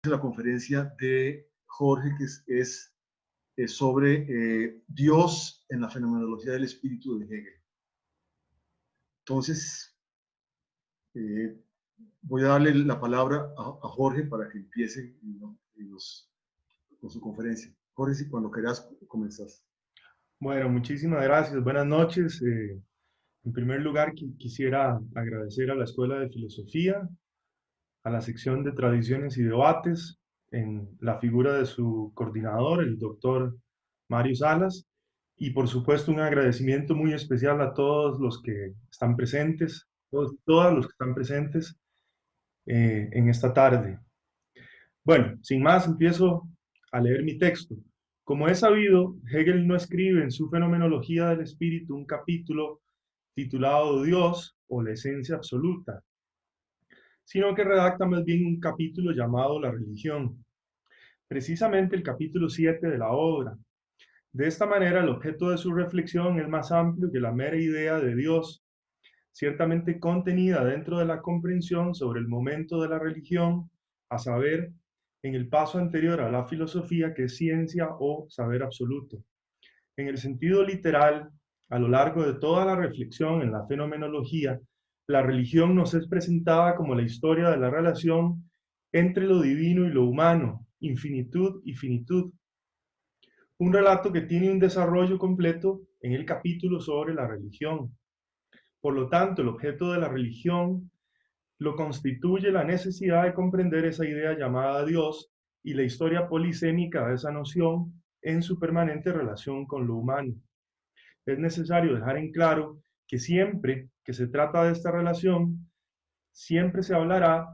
La conferencia de Jorge, que es sobre Dios en la fenomenología del espíritu de Hegel. Entonces, voy a darle la palabra a Jorge para que empiece con su conferencia. Jorge, si cuando quieras comenzás. Bueno, muchísimas gracias. Buenas noches. En primer lugar, quisiera agradecer a la Escuela de Filosofía, a la sección de Tradiciones y Debates, en la figura de su coordinador, el doctor Mario Salas, y por supuesto un agradecimiento muy especial a todos los que están presentes, todas los que están presentes en esta tarde. Bueno, sin más, empiezo a leer mi texto. Como es sabido, Hegel no escribe en su Fenomenología del Espíritu un capítulo titulado Dios o la esencia absoluta, sino que redacta más bien un capítulo llamado La religión, precisamente el capítulo 7 de la obra. De esta manera, el objeto de su reflexión es más amplio que la mera idea de Dios, ciertamente contenida dentro de la comprensión sobre el momento de la religión, a saber, en el paso anterior a la filosofía, que es ciencia o saber absoluto. En el sentido literal, a lo largo de toda la reflexión en la fenomenología, la religión nos es presentada como la historia de la relación entre lo divino y lo humano, infinitud y finitud. Un relato que tiene un desarrollo completo en el capítulo sobre la religión. Por lo tanto, el objeto de la religión lo constituye la necesidad de comprender esa idea llamada Dios y la historia polisémica de esa noción en su permanente relación con lo humano. Es necesario dejar en claro que siempre que se trata de esta relación, siempre se hablará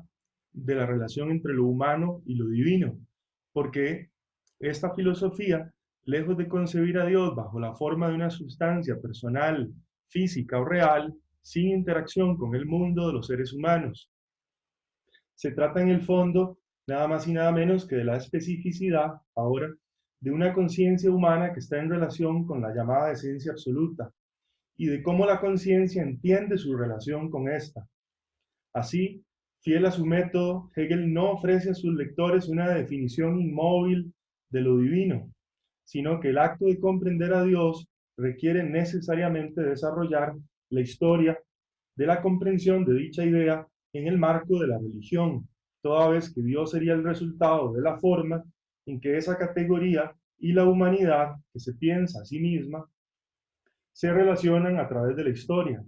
de la relación entre lo humano y lo divino, porque esta filosofía, lejos de concebir a Dios bajo la forma de una sustancia personal, física o real, sin interacción con el mundo de los seres humanos, se trata en el fondo nada más y nada menos que de la especificidad, ahora, de una conciencia humana que está en relación con la llamada esencia absoluta y de cómo la conciencia entiende su relación con esta. Así, fiel a su método, Hegel no ofrece a sus lectores una definición inmóvil de lo divino, sino que el acto de comprender a Dios requiere necesariamente desarrollar la historia de la comprensión de dicha idea en el marco de la religión, toda vez que Dios sería el resultado de la forma en que esa categoría y la humanidad que se piensa a sí misma se relacionan a través de la historia.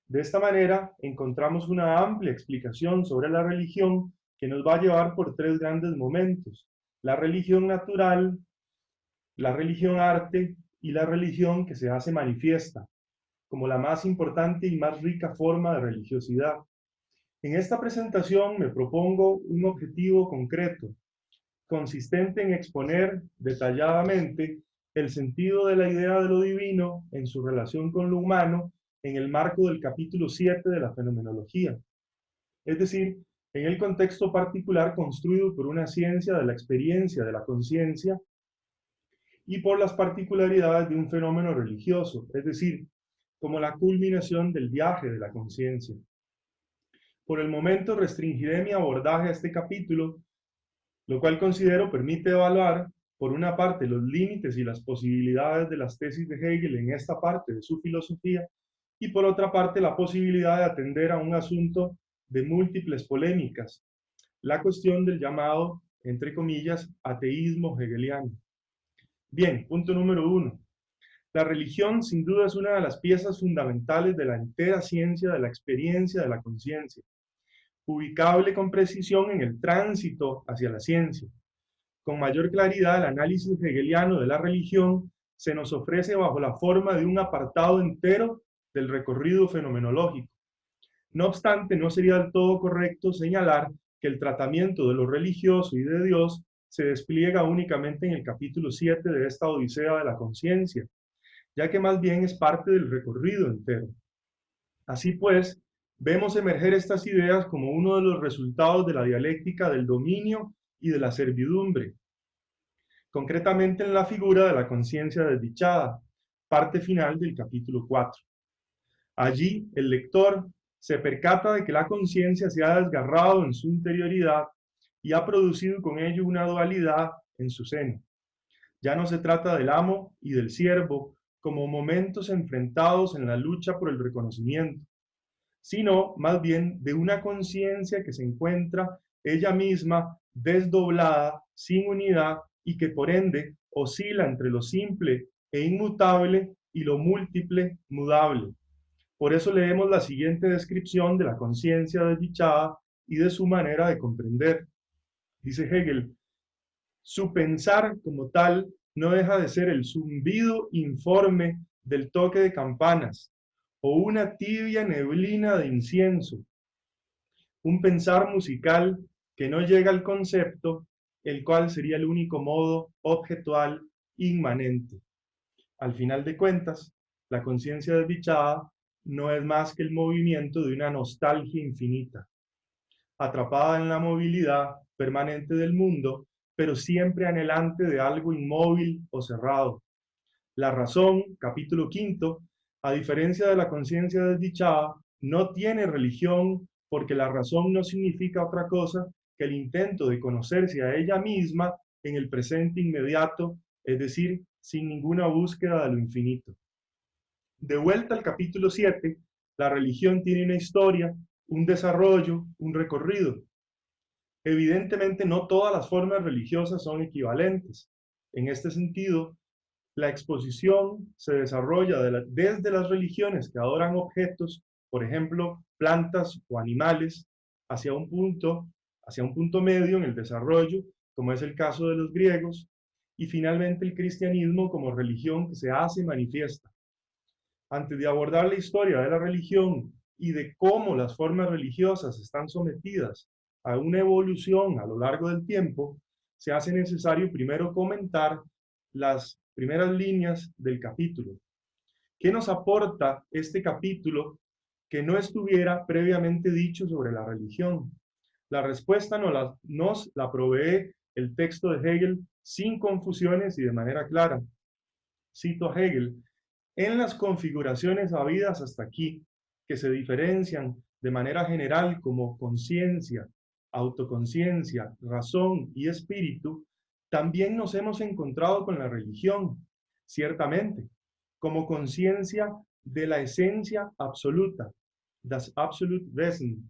De esta manera, encontramos una amplia explicación sobre la religión que nos va a llevar por tres grandes momentos: la religión natural, la religión arte y la religión que se hace manifiesta como la más importante y más rica forma de religiosidad. En esta presentación me propongo un objetivo concreto, consistente en exponer detalladamente el sentido de la idea de lo divino en su relación con lo humano en el marco del capítulo 7 de la fenomenología, es decir, en el contexto particular construido por una ciencia de la experiencia de la conciencia y por las particularidades de un fenómeno religioso, es decir, como la culminación del viaje de la conciencia. Por el momento restringiré mi abordaje a este capítulo, lo cual considero permite evaluar, por una parte, los límites y las posibilidades de las tesis de Hegel en esta parte de su filosofía, y por otra parte, la posibilidad de atender a un asunto de múltiples polémicas, la cuestión del llamado, entre comillas, ateísmo hegeliano. Bien, punto número uno. La religión, sin duda, es una de las piezas fundamentales de la entera ciencia de la experiencia de la conciencia, ubicable con precisión en el tránsito hacia la ciencia. Con mayor claridad, el análisis hegeliano de la religión se nos ofrece bajo la forma de un apartado entero del recorrido fenomenológico. No obstante, no sería del todo correcto señalar que el tratamiento de lo religioso y de Dios se despliega únicamente en el capítulo 7 de esta Odisea de la Conciencia, ya que más bien es parte del recorrido entero. Así pues, vemos emerger estas ideas como uno de los resultados de la dialéctica del dominio y de la servidumbre, concretamente en la figura de la conciencia desdichada, parte final del capítulo 4. Allí, el lector se percata de que la conciencia se ha desgarrado en su interioridad y ha producido con ello una dualidad en su seno. Ya no se trata del amo y del siervo como momentos enfrentados en la lucha por el reconocimiento, sino más bien de una conciencia que se encuentra ella misma desdoblada, sin unidad y que por ende oscila entre lo simple e inmutable y lo múltiple, mudable. Por eso leemos la siguiente descripción de la conciencia desdichada y de su manera de comprender. Dice Hegel, su pensar como tal no deja de ser el zumbido informe del toque de campanas o una tibia neblina de incienso, un pensar musical que no llega al concepto, el cual sería el único modo objetual inmanente. Al final de cuentas, la conciencia desdichada no es más que el movimiento de una nostalgia infinita, atrapada en la movilidad permanente del mundo, pero siempre anhelante de algo inmóvil o cerrado. La razón, capítulo quinto, a diferencia de la conciencia desdichada, no tiene religión porque la razón no significa otra cosa que el intento de conocerse a ella misma en el presente inmediato, es decir, sin ninguna búsqueda de lo infinito. De vuelta al capítulo 7, la religión tiene una historia, un desarrollo, un recorrido. Evidentemente no todas las formas religiosas son equivalentes. En este sentido, la exposición se desarrolla desde las religiones que adoran objetos, por ejemplo, plantas o animales, hacia un punto medio en el desarrollo, como es el caso de los griegos, y finalmente el cristianismo como religión que se hace manifiesta. Antes de abordar la historia de la religión y de cómo las formas religiosas están sometidas a una evolución a lo largo del tiempo, se hace necesario primero comentar las primeras líneas del capítulo. ¿Qué nos aporta este capítulo que no estuviera previamente dicho sobre la religión? La respuesta nos la provee el texto de Hegel sin confusiones y de manera clara. Cito a Hegel: en las configuraciones habidas hasta aquí, que se diferencian de manera general como conciencia, autoconciencia, razón y espíritu, también nos hemos encontrado con la religión, ciertamente, como conciencia de la esencia absoluta, das absolute Wesen,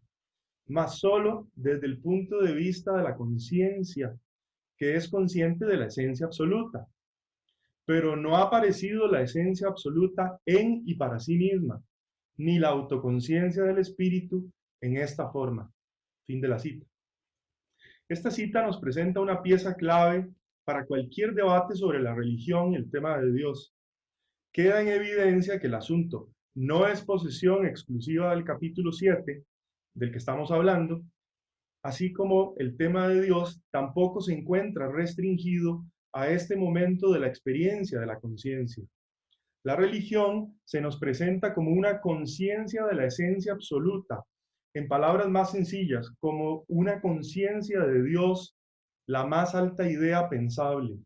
mas solo desde el punto de vista de la conciencia, que es consciente de la esencia absoluta, pero no ha aparecido la esencia absoluta en y para sí misma, ni la autoconciencia del espíritu en esta forma. Fin de la cita. Esta cita nos presenta una pieza clave para cualquier debate sobre la religión y el tema de Dios. Queda en evidencia que el asunto no es posesión exclusiva del capítulo 7, del que estamos hablando, así como el tema de Dios tampoco se encuentra restringido a este momento de la experiencia de la conciencia. La religión se nos presenta como una conciencia de la esencia absoluta, en palabras más sencillas, como una conciencia de Dios, la más alta idea pensable.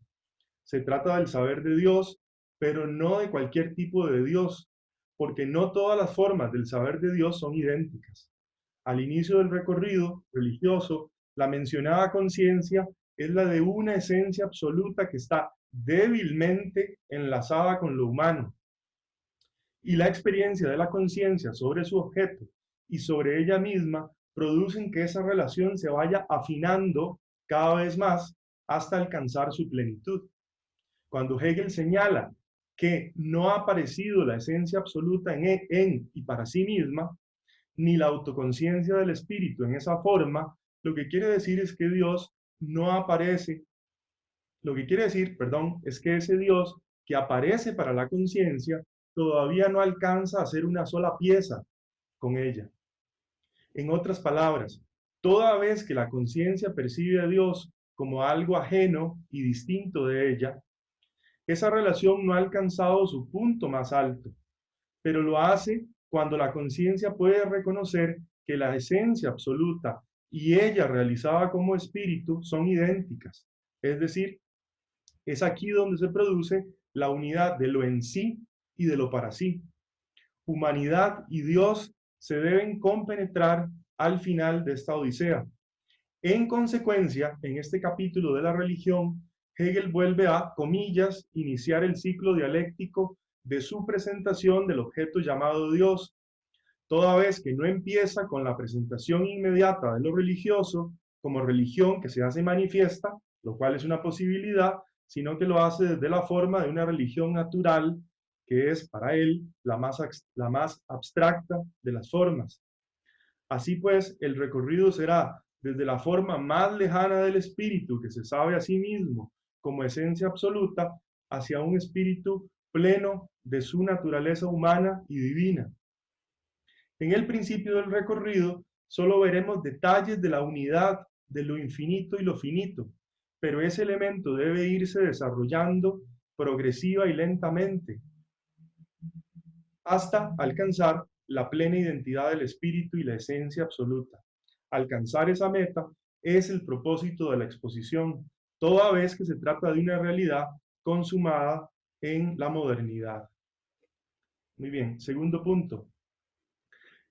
Se trata del saber de Dios, pero no de cualquier tipo de Dios, porque no todas las formas del saber de Dios son idénticas. Al inicio del recorrido religioso, la mencionada conciencia es la de una esencia absoluta que está débilmente enlazada con lo humano. Y la experiencia de la conciencia sobre su objeto y sobre ella misma producen que esa relación se vaya afinando cada vez más hasta alcanzar su plenitud. Cuando Hegel señala que no ha aparecido la esencia absoluta en y para sí misma, ni la autoconciencia del espíritu en esa forma, lo que quiere decir es que Dios no aparece, lo que quiere decir, perdón, es que ese Dios que aparece para la conciencia todavía no alcanza a ser una sola pieza con ella. En otras palabras, toda vez que la conciencia percibe a Dios como algo ajeno y distinto de ella, esa relación no ha alcanzado su punto más alto, pero lo hace cuando la conciencia puede reconocer que la esencia absoluta y ella realizada como espíritu son idénticas. Es decir, es aquí donde se produce la unidad de lo en sí y de lo para sí. Humanidad y Dios se deben compenetrar al final de esta odisea. En consecuencia, en este capítulo de la religión, Hegel vuelve a, comillas, iniciar el ciclo dialéctico de su presentación del objeto llamado Dios, toda vez que no empieza con la presentación inmediata de lo religioso como religión que se hace manifiesta, lo cual es una posibilidad, sino que lo hace desde la forma de una religión natural, que es para él la más abstracta de las formas. Así pues, el recorrido será desde la forma más lejana del espíritu que se sabe a sí mismo como esencia absoluta hacia un espíritu pleno de su naturaleza humana y divina. En el principio del recorrido solo veremos detalles de la unidad de lo infinito y lo finito, pero ese elemento debe irse desarrollando progresiva y lentamente hasta alcanzar la plena identidad del espíritu y la esencia absoluta. Alcanzar esa meta es el propósito de la exposición, toda vez que se trata de una realidad consumada en la modernidad. Muy bien, segundo punto.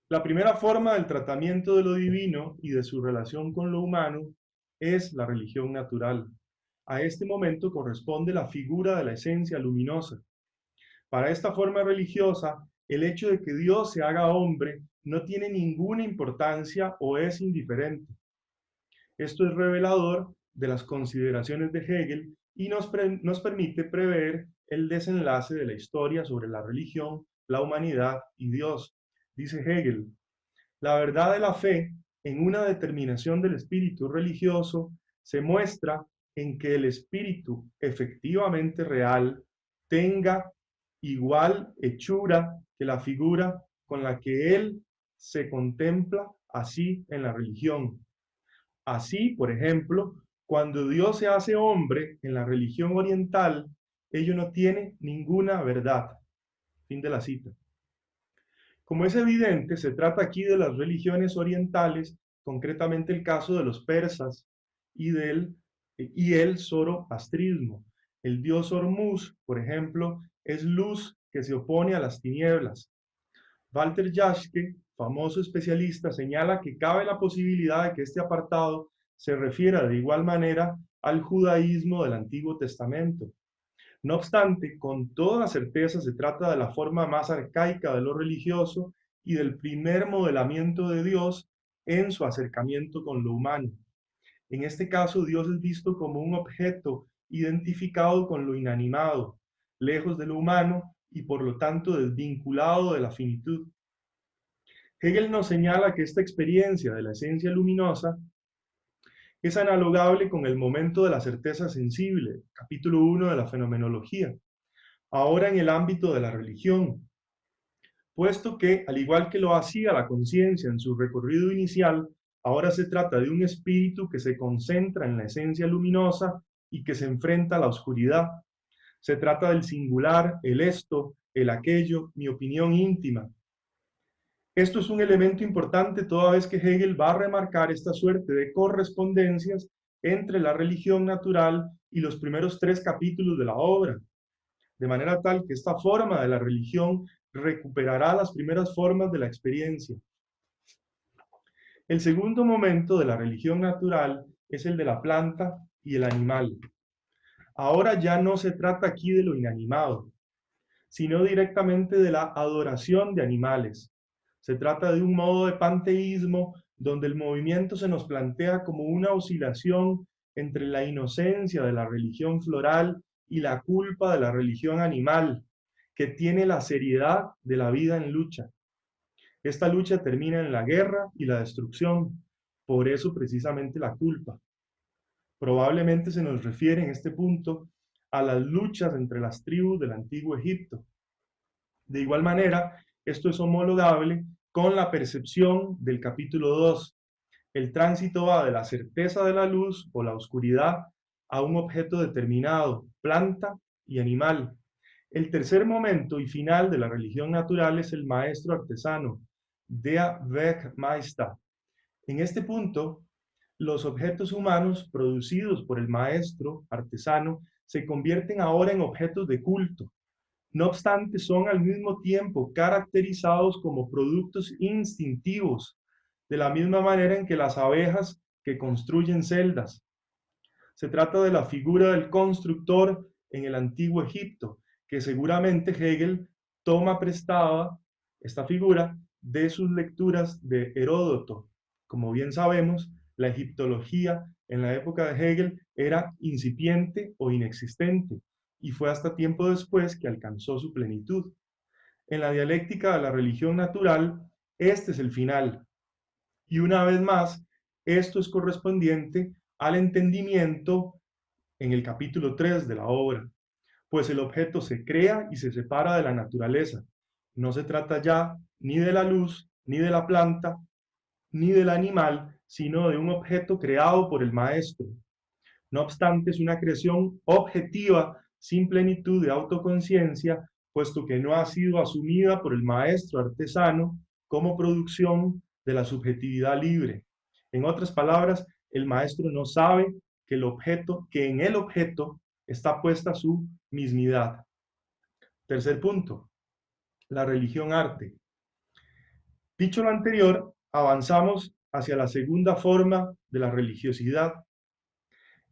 La primera forma del tratamiento de lo divino y de su relación con lo humano es la religión natural. A este momento corresponde la figura de la esencia luminosa. Para esta forma religiosa, el hecho de que Dios se haga hombre no tiene ninguna importancia o es indiferente. Esto es revelador de las consideraciones de Hegel y nos permite prever el desenlace de la historia sobre la religión, la humanidad y Dios. Dice Hegel, la verdad de la fe en una determinación del espíritu religioso se muestra en que el espíritu efectivamente real tenga igual hechura que la figura con la que él se contempla así en la religión. Así, por ejemplo, cuando Dios se hace hombre en la religión oriental, ello no tiene ninguna verdad. Fin de la cita. Como es evidente, se trata aquí de las religiones orientales, concretamente el caso de los persas y el zoroastrismo. El dios Hormuz, por ejemplo, es luz que se opone a las tinieblas. Walter Jaschke, famoso especialista, señala que cabe la posibilidad de que este apartado se refiera de igual manera al judaísmo del Antiguo Testamento. No obstante, con toda certeza se trata de la forma más arcaica de lo religioso y del primer modelamiento de Dios en su acercamiento con lo humano. En este caso, Dios es visto como un objeto identificado con lo inanimado, lejos de lo humano y por lo tanto desvinculado de la finitud. Hegel nos señala que esta experiencia de la esencia luminosa es analogable con el momento de la certeza sensible, capítulo 1 de la fenomenología, ahora en el ámbito de la religión, puesto que, al igual que lo hacía la conciencia en su recorrido inicial, ahora se trata de un espíritu que se concentra en la esencia luminosa y que se enfrenta a la oscuridad. Se trata del singular, el esto, el aquello, mi opinión íntima. Esto es un elemento importante toda vez que Hegel va a remarcar esta suerte de correspondencias entre la religión natural y los primeros 3 capítulos de la obra, de manera tal que esta forma de la religión recuperará las primeras formas de la experiencia. El segundo momento de la religión natural es el de la planta y el animal. Ahora ya no se trata aquí de lo inanimado, sino directamente de la adoración de animales. Se trata de un modo de panteísmo donde el movimiento se nos plantea como una oscilación entre la inocencia de la religión floral y la culpa de la religión animal, que tiene la seriedad de la vida en lucha. Esta lucha termina en la guerra y la destrucción, por eso precisamente la culpa. Probablemente se nos refiere en este punto a las luchas entre las tribus del antiguo Egipto. De igual manera, esto es homologable con la percepción del capítulo 2. El tránsito va de la certeza de la luz o la oscuridad a un objeto determinado, planta y animal. El tercer momento y final de la religión natural es el maestro artesano, der Werkmeister. En este punto, los objetos humanos producidos por el maestro artesano se convierten ahora en objetos de culto. No obstante, son al mismo tiempo caracterizados como productos instintivos, de la misma manera en que las abejas que construyen celdas. Se trata de la figura del constructor en el antiguo Egipto, que seguramente Hegel toma prestada esta figura de sus lecturas de Heródoto. Como bien sabemos, la egiptología en la época de Hegel era incipiente o inexistente, y fue hasta tiempo después que alcanzó su plenitud. En la dialéctica de la religión natural, este es el final. Y una vez más, esto es correspondiente al entendimiento en el capítulo 3 de la obra, pues el objeto se crea y se separa de la naturaleza. No se trata ya ni de la luz, ni de la planta, ni del animal, sino de un objeto creado por el maestro. No obstante, es una creación objetiva, sin plenitud de autoconciencia, puesto que no ha sido asumida por el maestro artesano como producción de la subjetividad libre. En otras palabras, el maestro no sabe que en el objeto está puesta su mismidad. Tercer punto, la religión arte. Dicho lo anterior, avanzamos hacia la segunda forma de la religiosidad.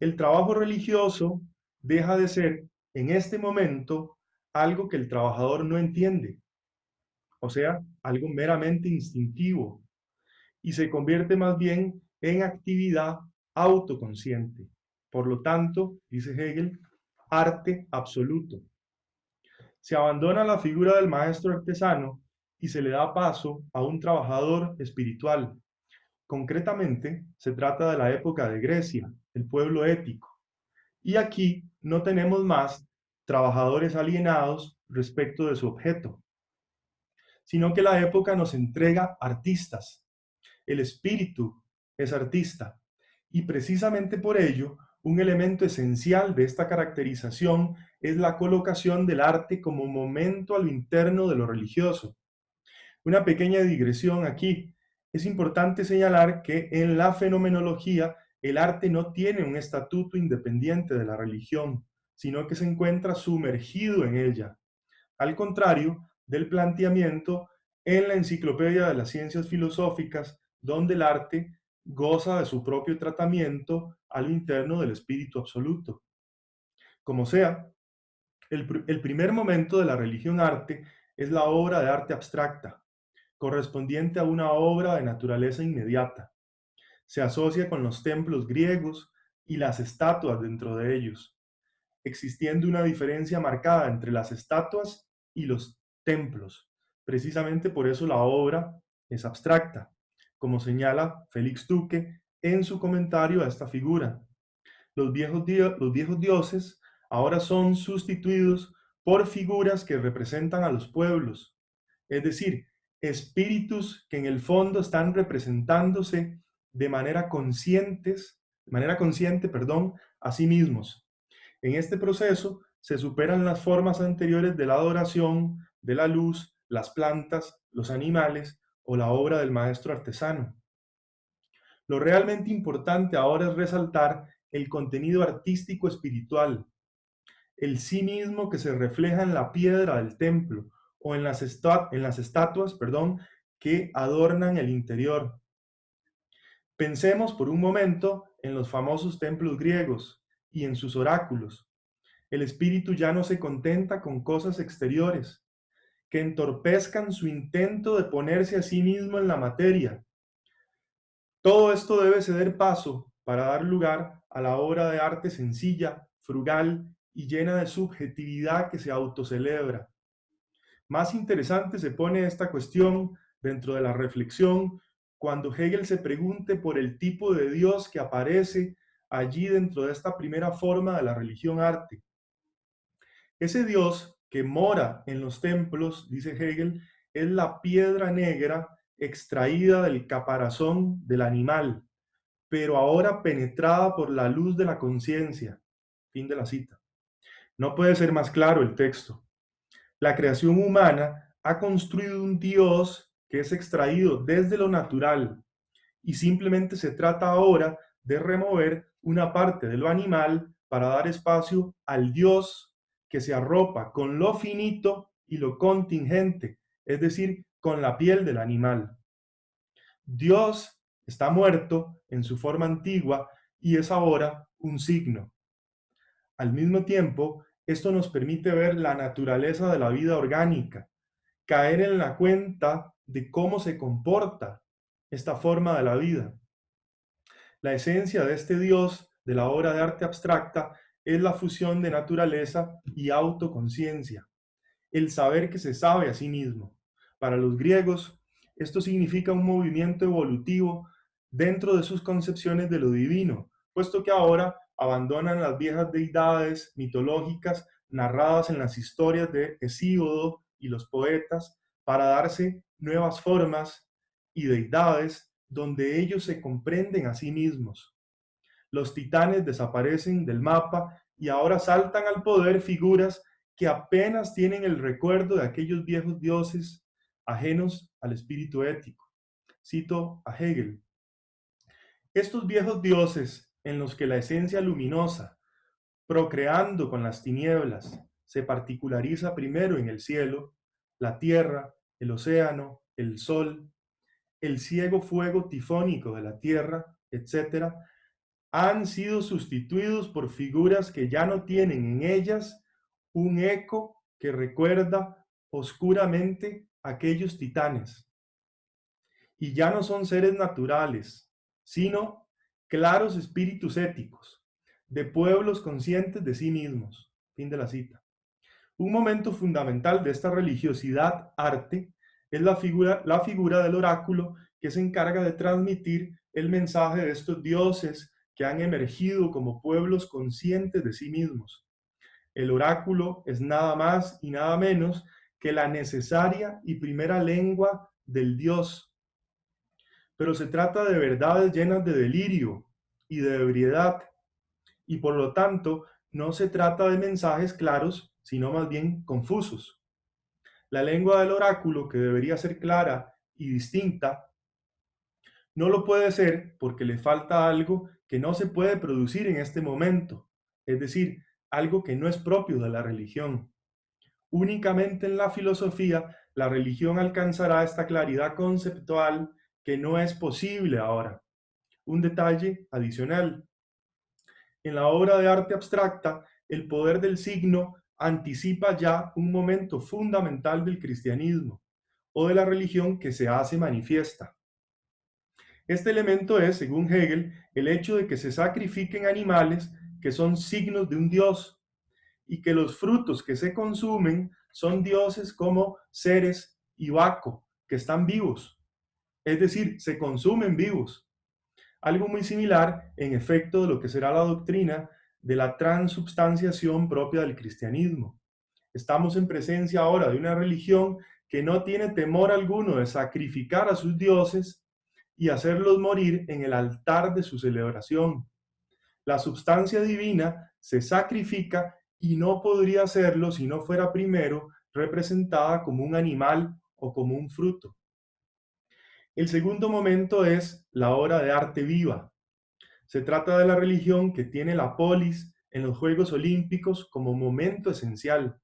El trabajo religioso deja de ser, en este momento, algo que el trabajador no entiende, o sea, algo meramente instintivo, y se convierte más bien en actividad autoconsciente. Por lo tanto, dice Hegel, arte absoluto. Se abandona la figura del maestro artesano y se le da paso a un trabajador espiritual. Concretamente, se trata de la época de Grecia, el pueblo ético. Y aquí no tenemos más trabajadores alienados respecto de su objeto, sino que la época nos entrega artistas. El espíritu es artista. Y precisamente por ello, un elemento esencial de esta caracterización es la colocación del arte como momento a lo interno de lo religioso. Una pequeña digresión aquí. Es importante señalar que en la fenomenología el arte no tiene un estatuto independiente de la religión, sino que se encuentra sumergido en ella. Al contrario del planteamiento en la Enciclopedia de las Ciencias Filosóficas, donde el arte goza de su propio tratamiento a lo interno del espíritu absoluto. Como sea, el primer momento de la religión arte es la obra de arte abstracta, correspondiente a una obra de naturaleza inmediata. Se asocia con los templos griegos y las estatuas dentro de ellos, existiendo una diferencia marcada entre las estatuas y los templos. Precisamente por eso la obra es abstracta, como señala Félix Duque en su comentario a esta figura. Los viejos dioses ahora son sustituidos por figuras que representan a los pueblos, es decir, espíritus que en el fondo están representándose de manera consciente, a sí mismos. En este proceso se superan las formas anteriores de la adoración, de la luz, las plantas, los animales o la obra del maestro artesano. Lo realmente importante ahora es resaltar el contenido artístico espiritual, el sí mismo que se refleja en la piedra del templo o en las estatuas, que adornan el interior. Pensemos por un momento en los famosos templos griegos y en sus oráculos. El espíritu ya no se contenta con cosas exteriores que entorpezcan su intento de ponerse a sí mismo en la materia. Todo esto debe ceder paso para dar lugar a la obra de arte sencilla, frugal y llena de subjetividad que se autocelebra. Más interesante se pone esta cuestión dentro de la reflexión cuando Hegel se pregunte por el tipo de Dios que aparece allí dentro de esta primera forma de la religión arte. Ese Dios que mora en los templos, dice Hegel, es la piedra negra extraída del caparazón del animal, pero ahora penetrada por la luz de la conciencia. Fin de la cita. No puede ser más claro el texto. La creación humana ha construido un Dios que es extraído desde lo natural y simplemente se trata ahora de remover una parte de lo animal para dar espacio al Dios que se arropa con lo finito y lo contingente, es decir, con la piel del animal. Dios Está muerto en su forma antigua y es ahora un signo. Al mismo tiempo, esto nos permite ver la naturaleza de la vida orgánica, caer en la cuenta de cómo se comporta esta forma de la vida. La esencia de este Dios de la obra de arte abstracta es la fusión de naturaleza y autoconciencia, el saber que se sabe a sí mismo. Para los griegos, esto significa un movimiento evolutivo dentro de sus concepciones de lo divino, puesto que ahora abandonan las viejas deidades mitológicas narradas en las historias de Hesíodo y los poetas para darse nuevas formas y deidades donde ellos se comprenden a sí mismos. Los titanes desaparecen del mapa y ahora saltan al poder figuras que apenas tienen el recuerdo de aquellos viejos dioses ajenos al espíritu ético. Cito a Hegel. Estos viejos dioses en los que la esencia luminosa, procreando con las tinieblas, se particulariza primero en el cielo, la tierra, el océano, el sol, el ciego fuego tifónico de la tierra, etc., han sido sustituidos por figuras que ya no tienen en ellas un eco que recuerda oscuramente a aquellos titanes. Y ya no son seres naturales, sino claros espíritus éticos, de pueblos conscientes de sí mismos. Fin de la cita. Un momento fundamental de esta religiosidad arte es la figura del oráculo que se encarga de transmitir el mensaje de estos dioses que han emergido como pueblos conscientes de sí mismos. El oráculo es nada más y nada menos que la necesaria y primera lengua del Dios. Pero se trata de verdades llenas de delirio y de ebriedad, y por lo tanto no se trata de mensajes claros, sino más bien confusos. La lengua del oráculo, que debería ser clara y distinta, no lo puede ser porque le falta algo que no se puede producir en este momento, es decir, algo que no es propio de la religión. Únicamente en la filosofía, la religión alcanzará esta claridad conceptual que no es posible ahora. Un detalle adicional. En la obra de arte abstracta, el poder del signo anticipa ya un momento fundamental del cristianismo o de la religión que se hace manifiesta. Este elemento es, según Hegel, el hecho de que se sacrifiquen animales que son signos de un dios y que los frutos que se consumen son dioses como Ceres y Baco, que están vivos, es decir, se consumen vivos. Algo muy similar, en efecto, de lo que será la doctrina de la transubstanciación propia del cristianismo. Estamos en presencia ahora de una religión que no tiene temor alguno de sacrificar a sus dioses y hacerlos morir en el altar de su celebración. La substancia divina se sacrifica y no podría hacerlo si no fuera primero representada como un animal o como un fruto. El segundo momento es la obra de arte viva. Se trata de la religión que tiene la polis en los Juegos Olímpicos como momento esencial.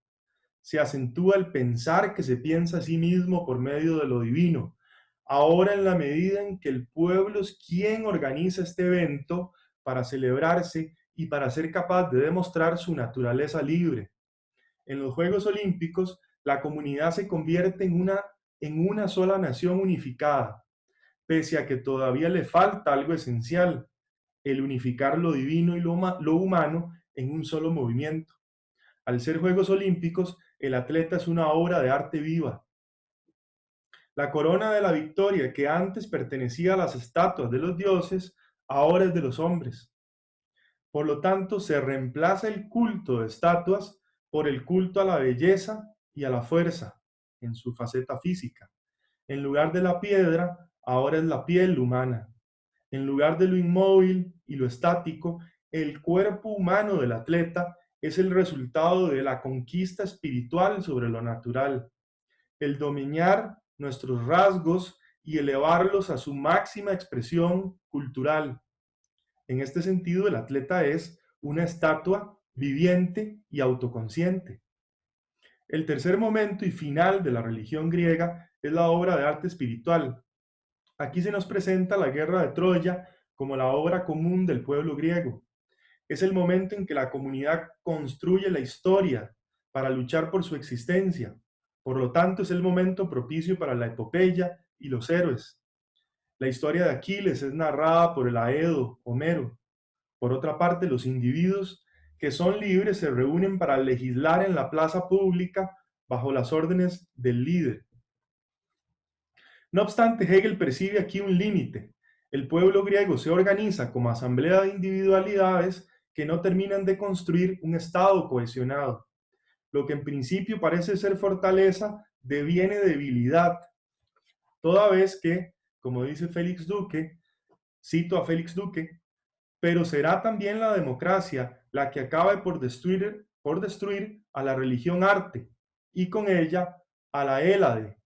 Se acentúa el pensar que se piensa a sí mismo por medio de lo divino. Ahora, en la medida en que el pueblo es quien organiza este evento para celebrarse y para ser capaz de demostrar su naturaleza libre. En los Juegos Olímpicos, la comunidad se convierte en una sola nación unificada, pese a que todavía le falta algo esencial, el unificar lo divino y lo humano en un solo movimiento. Al ser Juegos Olímpicos, el atleta es una obra de arte viva. La corona de la victoria, que antes pertenecía a las estatuas de los dioses, ahora es de los hombres. Por lo tanto, se reemplaza el culto de estatuas por el culto a la belleza y a la fuerza, en su faceta física. En lugar de la piedra, ahora es la piel humana. En lugar de lo inmóvil y lo estático, el cuerpo humano del atleta es el resultado de la conquista espiritual sobre lo natural, el dominar nuestros rasgos y elevarlos a su máxima expresión cultural. En este sentido, el atleta es una estatua viviente y autoconsciente. El tercer momento y final de la religión griega es la obra de arte espiritual. Aquí se nos presenta la guerra de Troya como la obra común del pueblo griego. Es el momento en que la comunidad construye la historia para luchar por su existencia. Por lo tanto, es el momento propicio para la epopeya y los héroes. La historia de Aquiles es narrada por el Aedo, Homero. Por otra parte, los individuos que son libres se reúnen para legislar en la plaza pública bajo las órdenes del líder. No obstante, Hegel percibe aquí un límite. El pueblo griego se organiza como asamblea de individualidades que no terminan de construir un Estado cohesionado. Lo que en principio parece ser fortaleza deviene debilidad, toda vez que, como dice Félix Duque, cito a Félix Duque, pero será también la democracia la que acabe por destruir a la religión arte y con ella a la Hélade,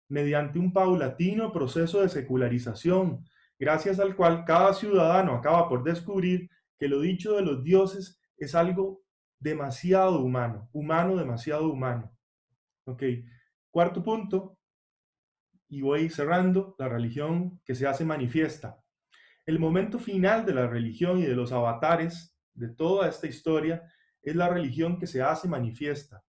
mediante un paulatino proceso de secularización, gracias al cual cada ciudadano acaba por descubrir que lo dicho de los dioses es algo demasiado humano, demasiado humano. Ok, cuarto punto, y voy cerrando, la religión que se hace manifiesta. El momento final de la religión y de los avatares de toda esta historia es la religión que se hace manifiesta.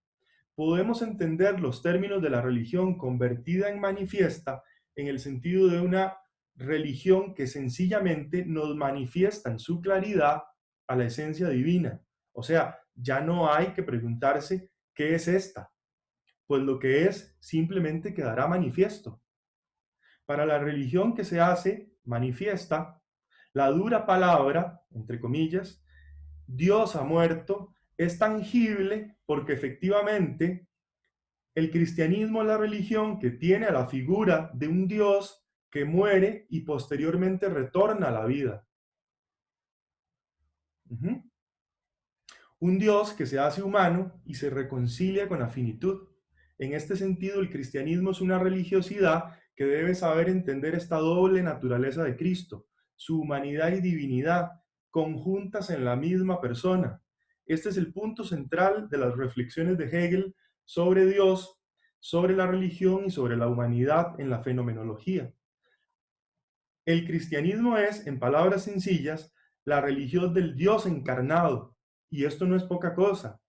Podemos entender los términos de la religión convertida en manifiesta en el sentido de una religión que sencillamente nos manifiesta en su claridad a la esencia divina. O sea, ya no hay que preguntarse qué es esta, pues lo que es simplemente quedará manifiesto. Para la religión que se hace manifiesta, la dura palabra, entre comillas, Dios ha muerto, es tangible porque efectivamente el cristianismo es la religión que tiene a la figura de un Dios que muere y posteriormente retorna a la vida. Un Dios que se hace humano y se reconcilia con la finitud. En este sentido, el cristianismo es una religiosidad que debe saber entender esta doble naturaleza de Cristo, su humanidad y divinidad, conjuntas en la misma persona. Este es el punto central de las reflexiones de Hegel sobre Dios, sobre la religión y sobre la humanidad en la fenomenología. El cristianismo es, en palabras sencillas, la religión del Dios encarnado, y esto no es poca cosa.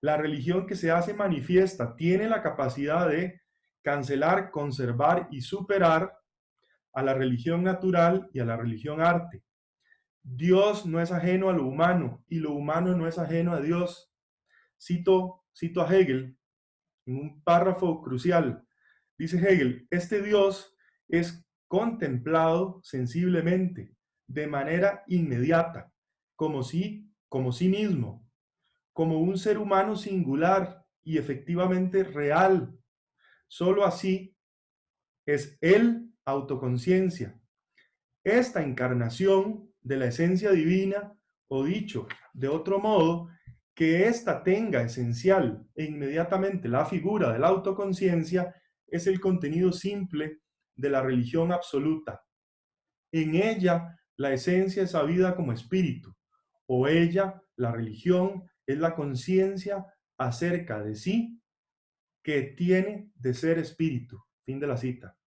La religión que se hace manifiesta tiene la capacidad de cancelar, conservar y superar a la religión natural y a la religión arte. Dios no es ajeno a lo humano y lo humano no es ajeno a Dios. Cito a Hegel en un párrafo crucial. Dice Hegel, este Dios es contemplado sensiblemente, de manera inmediata, como sí mismo, como un ser humano singular y efectivamente real. Solo así es él autoconciencia. Esta encarnación de la esencia divina, o dicho de otro modo, que ésta tenga esencial e inmediatamente la figura de la autoconciencia, es el contenido simple de la religión absoluta. En ella, la esencia es sabida como espíritu, o ella, la religión, es la conciencia acerca de sí que tiene de ser espíritu. Fin de la cita.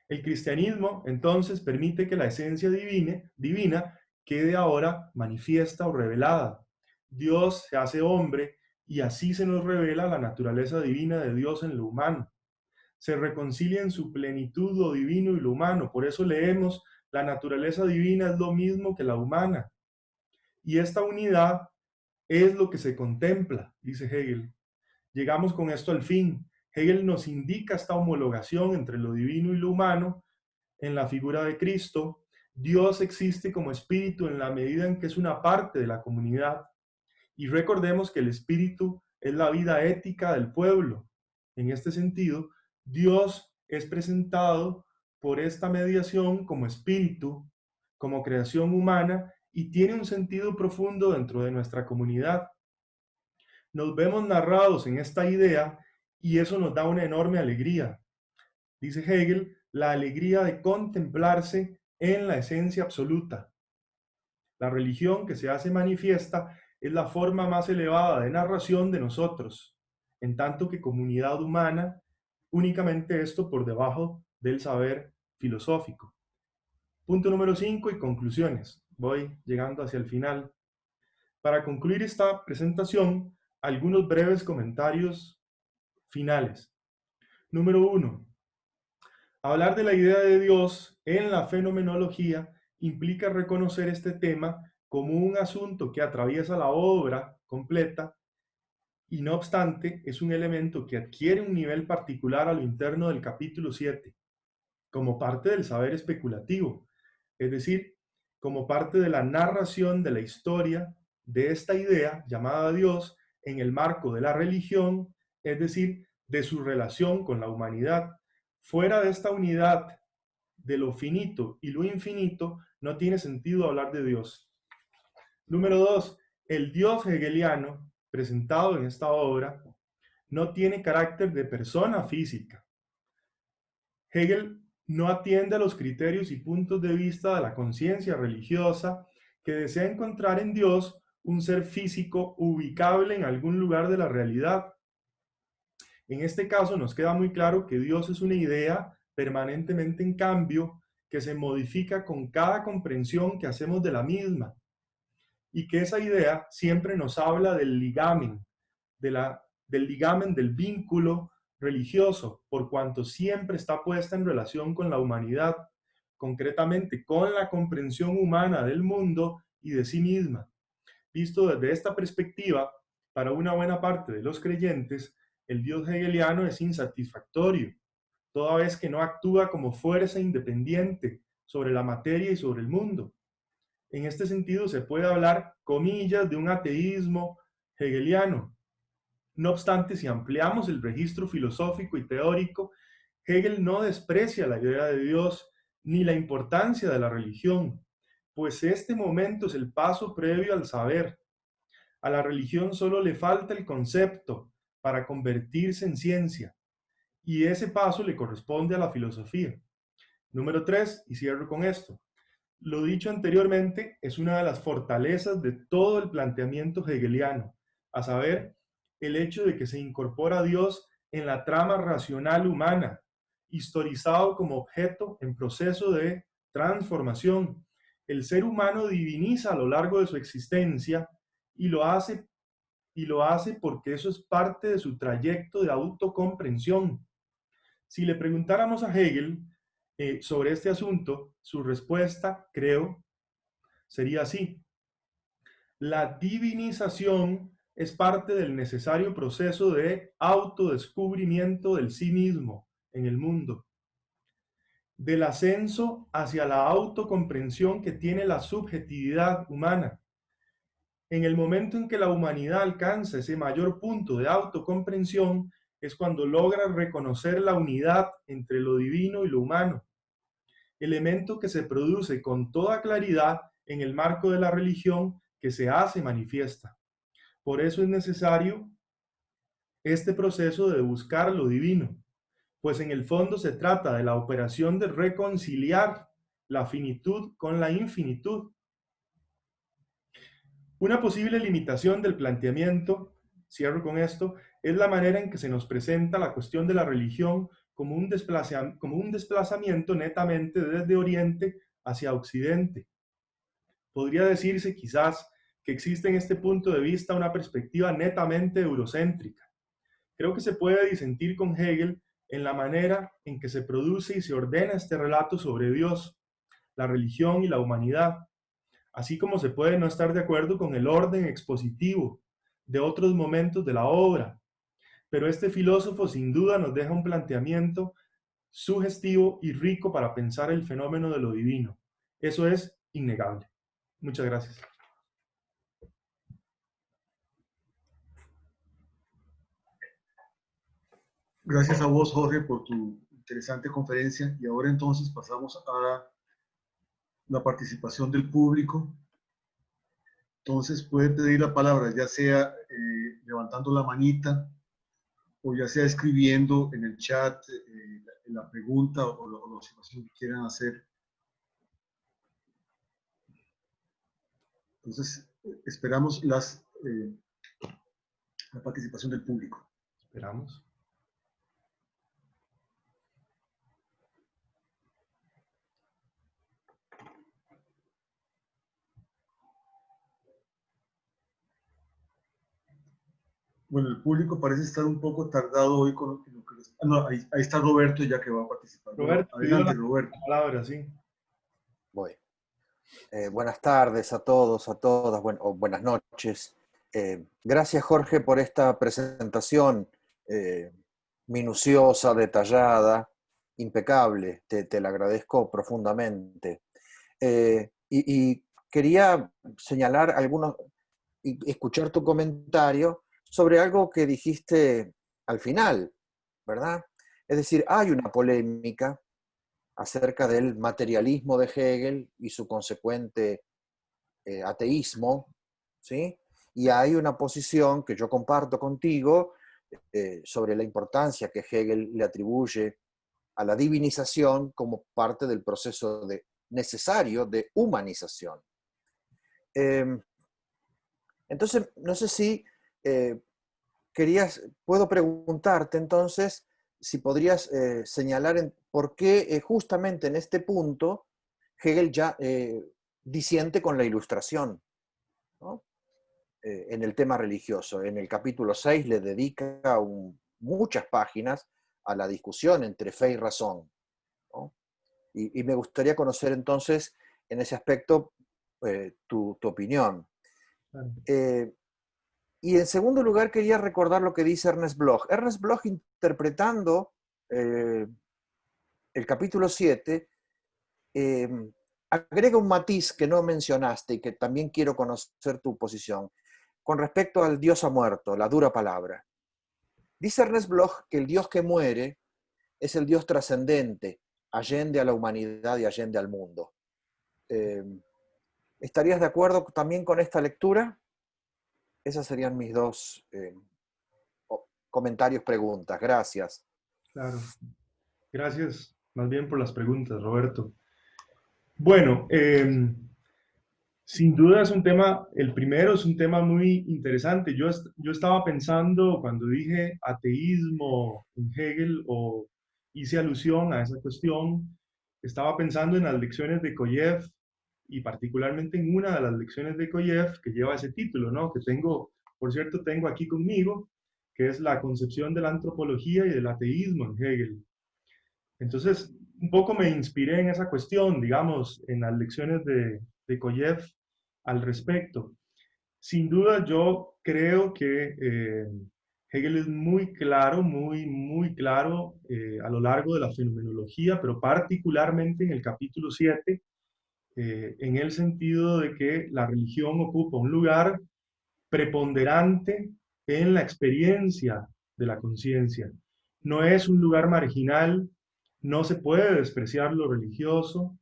El cristianismo, entonces, permite que la esencia divina quede ahora manifiesta o revelada. Dios se hace hombre y así se nos revela la naturaleza divina de Dios en lo humano. Se reconcilia en su plenitud lo divino y lo humano. Por eso leemos, la naturaleza divina es lo mismo que la humana. Y esta unidad es lo que se contempla, dice Hegel. Llegamos con esto al fin. Hegel nos indica esta homologación entre lo divino y lo humano en la figura de Cristo. Dios existe como espíritu en la medida en que es una parte de la comunidad. Y recordemos que el espíritu es la vida ética del pueblo. En este sentido, Dios es presentado por esta mediación como espíritu, como creación humana, y tiene un sentido profundo dentro de nuestra comunidad. Nos vemos narrados en esta idea y eso nos da una enorme alegría. Dice Hegel, la alegría de contemplarse en la esencia absoluta. La religión que se hace manifiesta es la forma más elevada de narración de nosotros, en tanto que comunidad humana, únicamente esto por debajo del saber filosófico. Punto número 5 y conclusiones. Voy llegando hacia el final. Para concluir esta presentación, algunos breves comentarios finales. Número 1. Hablar de la idea de Dios en la fenomenología implica reconocer este tema como un asunto que atraviesa la obra completa y no obstante es un elemento que adquiere un nivel particular a lo interno del capítulo 7, como parte del saber especulativo, es decir, como parte de la narración de la historia de esta idea llamada Dios en el marco de la religión, es decir, de su relación con la humanidad. Fuera de esta unidad de lo finito y lo infinito, no tiene sentido hablar de Dios. Número 2. El Dios hegeliano, presentado en esta obra, no tiene carácter de persona física. Hegel no atiende a los criterios y puntos de vista de la conciencia religiosa que desea encontrar en Dios un ser físico ubicable en algún lugar de la realidad. En este caso nos queda muy claro que Dios es una idea permanentemente en cambio que se modifica con cada comprensión que hacemos de la misma y que esa idea siempre nos habla del ligamen, del vínculo religioso, por cuanto siempre está puesta en relación con la humanidad, concretamente con la comprensión humana del mundo y de sí misma. Visto desde esta perspectiva, para una buena parte de los creyentes, el Dios hegeliano es insatisfactorio, toda vez que no actúa como fuerza independiente sobre la materia y sobre el mundo. En este sentido, se puede hablar, comillas, de un ateísmo hegeliano. No obstante, si ampliamos el registro filosófico y teórico, Hegel no desprecia la idea de Dios ni la importancia de la religión, pues este momento es el paso previo al saber. A la religión solo le falta el concepto para convertirse en ciencia, y ese paso le corresponde a la filosofía. Número 3, y cierro con esto. Lo dicho anteriormente es una de las fortalezas de todo el planteamiento hegeliano, a saber, el hecho de que se incorpora a Dios en la trama racional humana, historizado como objeto en proceso de transformación. El ser humano diviniza a lo largo de su existencia y lo hace porque eso es parte de su trayecto de autocomprensión. Si le preguntáramos a Hegel sobre este asunto, su respuesta, creo, sería así. La divinización es parte del necesario proceso de autodescubrimiento del sí mismo en el mundo, del ascenso hacia la autocomprensión que tiene la subjetividad humana. En el momento en que la humanidad alcanza ese mayor punto de autocomprensión, es cuando logra reconocer la unidad entre lo divino y lo humano, elemento que se produce con toda claridad en el marco de la religión que se hace manifiesta. Por eso es necesario este proceso de buscar lo divino, pues en el fondo se trata de la operación de reconciliar la finitud con la infinitud. Una posible limitación del planteamiento, cierro con esto, es la manera en que se nos presenta la cuestión de la religión como un desplazamiento netamente desde Oriente hacia Occidente. Podría decirse quizás que existe en este punto de vista una perspectiva netamente eurocéntrica. Creo que se puede disentir con Hegel en la manera en que se produce y se ordena este relato sobre Dios, la religión y la humanidad, así como se puede no estar de acuerdo con el orden expositivo de otros momentos de la obra. Pero este filósofo sin duda nos deja un planteamiento sugestivo y rico para pensar el fenómeno de lo divino. Eso es innegable. Muchas gracias. Gracias a vos, Jorge, por tu interesante conferencia. Y ahora entonces pasamos a la participación del público. Entonces puede pedir la palabra, ya sea levantando la manita o ya sea escribiendo en el chat la pregunta o la observación que quieran hacer. Entonces, esperamos la participación del público. Esperamos. Bueno, el público parece estar un poco tardado hoy con lo que no, ahí está Roberto ya que va a participar. Bueno, Roberto, pidió adelante, la Roberto. palabra, sí. Voy. Buenas tardes a todos, a todas, o buenas noches. Gracias, Jorge, por esta presentación minuciosa, detallada, impecable. Te la agradezco profundamente. Y quería señalar algunos, y escuchar tu comentario sobre algo que dijiste al final, ¿verdad? Es decir, hay una polémica acerca del materialismo de Hegel y su consecuente ateísmo, ¿sí? Y hay una posición que yo comparto contigo sobre la importancia que Hegel le atribuye a la divinización como parte del proceso necesario de humanización. Entonces, no sé si eh, puedo preguntarte entonces si podrías señalar por qué justamente en este punto Hegel ya disiente con la Ilustración, ¿no? En el tema religioso. En el capítulo 6 le dedica muchas páginas a la discusión entre fe y razón, ¿no? Y me gustaría conocer entonces en ese aspecto tu opinión. Claro. Y en segundo lugar quería recordar lo que dice Ernest Bloch. Ernest Bloch, interpretando el capítulo 7, eh, agrega un matiz que no mencionaste y que también quiero conocer tu posición, con respecto al Dios ha muerto, la dura palabra. Dice Ernest Bloch que el Dios que muere es el Dios trascendente, allende a la humanidad y allende al mundo. ¿Estarías de acuerdo también con esta lectura? Esas serían mis dos comentarios, preguntas. Gracias. Claro. Gracias más bien por las preguntas, Roberto. Bueno, sin duda es un tema, el primero es un tema muy interesante. Yo estaba pensando cuando dije ateísmo en Hegel o hice alusión a esa cuestión, estaba pensando en las lecciones de Koyev y particularmente en una de las lecciones de Koyev que lleva ese título, ¿no? Que tengo, por cierto, tengo aquí conmigo, que es la concepción de la antropología y del ateísmo en Hegel. Entonces, un poco me inspiré en esa cuestión, digamos, en las lecciones de Koyev al respecto. Sin duda, yo creo que Hegel es muy claro, muy claro a lo largo de la fenomenología, pero particularmente en el capítulo 7, en el sentido de que la religión ocupa un lugar preponderante en la experiencia de la conciencia. No es un lugar marginal, no se puede despreciar lo religioso.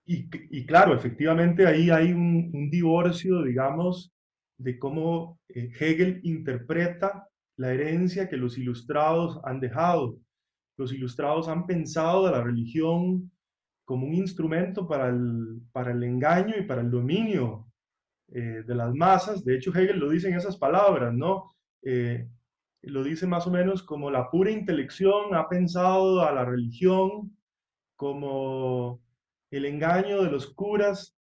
Y claro, efectivamente ahí hay un divorcio, digamos, de cómo Hegel interpreta la herencia que los ilustrados han dejado. Los ilustrados han pensado a la religión como un instrumento para el engaño y para el dominio de las masas. De hecho, Hegel lo dice en esas palabras, ¿no? Lo dice más o menos como la pura intelección ha pensado a la religión como el engaño de los curas,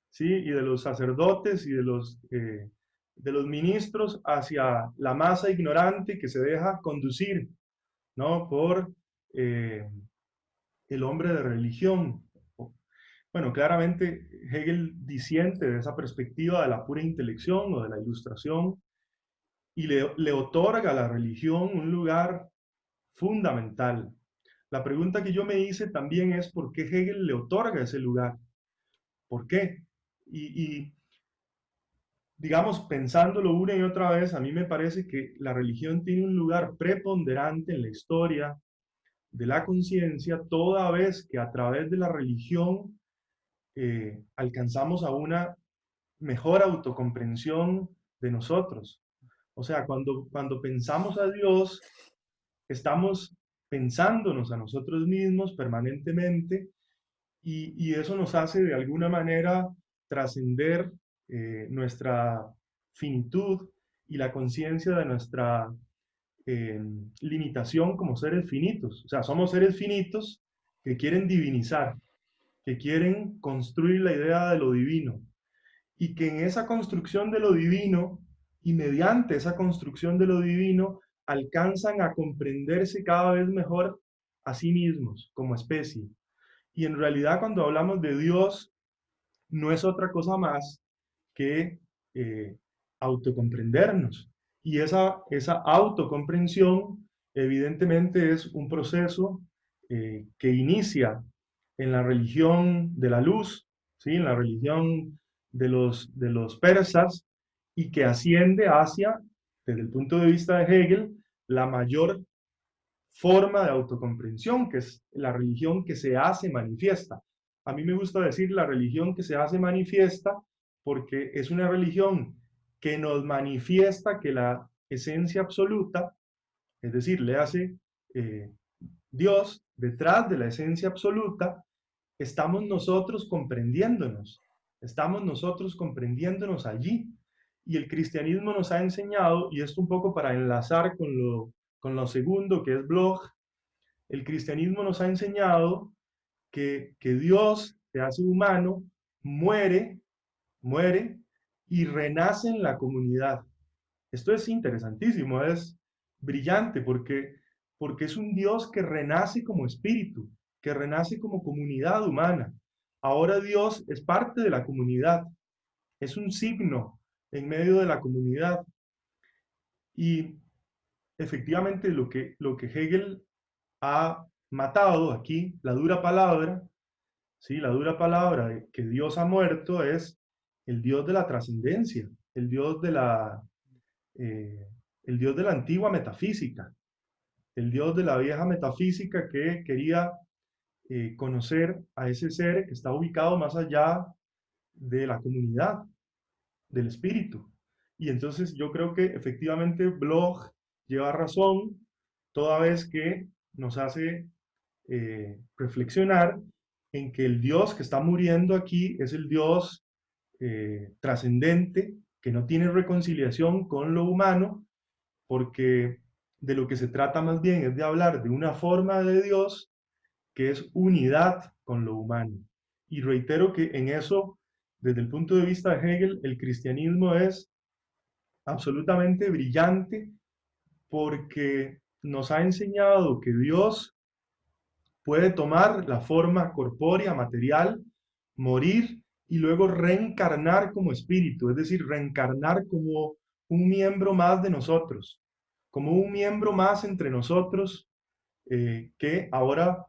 ¿sí? Y de los sacerdotes y de los ministros hacia la masa ignorante que se deja conducir, ¿no? Por el hombre de religión. Bueno, claramente Hegel disiente de esa perspectiva de la pura intelección o de la ilustración y le otorga a la religión un lugar fundamental. La pregunta que yo me hice también es por qué Hegel le otorga ese lugar. ¿Por qué? Y digamos, pensándolo una y otra vez, a mí me parece que la religión tiene un lugar preponderante en la historia de la conciencia, toda vez que a través de la religión alcanzamos a una mejor autocomprensión de nosotros. O sea, cuando pensamos a Dios, estamos pensándonos a nosotros mismos permanentemente y eso nos hace de alguna manera trascender nuestra finitud y la conciencia de nuestra eh, limitación como seres finitos. O sea, somos seres finitos que quieren divinizar, que quieren construir la idea de lo divino y que en esa construcción de lo divino y mediante esa construcción de lo divino alcanzan a comprenderse cada vez mejor a sí mismos como especie. Y en realidad cuando hablamos de Dios, no es otra cosa más que autocomprendernos. Y esa autocomprensión evidentemente es un proceso que inicia en la religión de la luz, ¿sí? En la religión de los persas, y que asciende hacia, desde el punto de vista de Hegel, la mayor forma de autocomprensión, que es la religión que se hace manifiesta. A mí me gusta decir la religión que se hace manifiesta porque es una religión que nos manifiesta que la esencia absoluta, es decir, le hace Dios detrás de la esencia absoluta, estamos nosotros comprendiéndonos, estamos nosotros comprendiéndonos allí. Y el cristianismo nos ha enseñado, y esto un poco para enlazar con lo segundo, que es Bloch, el cristianismo nos ha enseñado que Dios se hace humano, muere, muere y renace en la comunidad. Esto es interesantísimo, es brillante porque es un Dios que renace como espíritu, que renace como comunidad humana. Ahora Dios es parte de la comunidad, es un signo en medio de la comunidad. Y efectivamente lo que Hegel ha matado aquí, la dura palabra, ¿sí? La dura palabra de que Dios ha muerto es el Dios de la trascendencia, eh, el Dios de la antigua metafísica, el Dios de la vieja metafísica que quería conocer a ese ser que está ubicado más allá de la comunidad, del espíritu. Y entonces yo creo que efectivamente Bloch lleva razón toda vez que nos hace reflexionar en que el Dios que está muriendo aquí es el Dios trascendente, que no tiene reconciliación con lo humano, porque de lo que se trata más bien es de hablar de una forma de Dios que es unidad con lo humano. Y reitero que en eso, desde el punto de vista de Hegel, el cristianismo es absolutamente brillante porque nos ha enseñado que Dios puede tomar la forma corpórea, material, morir y luego reencarnar como espíritu, es decir, reencarnar como un miembro más de nosotros, como un miembro más entre nosotros que ahora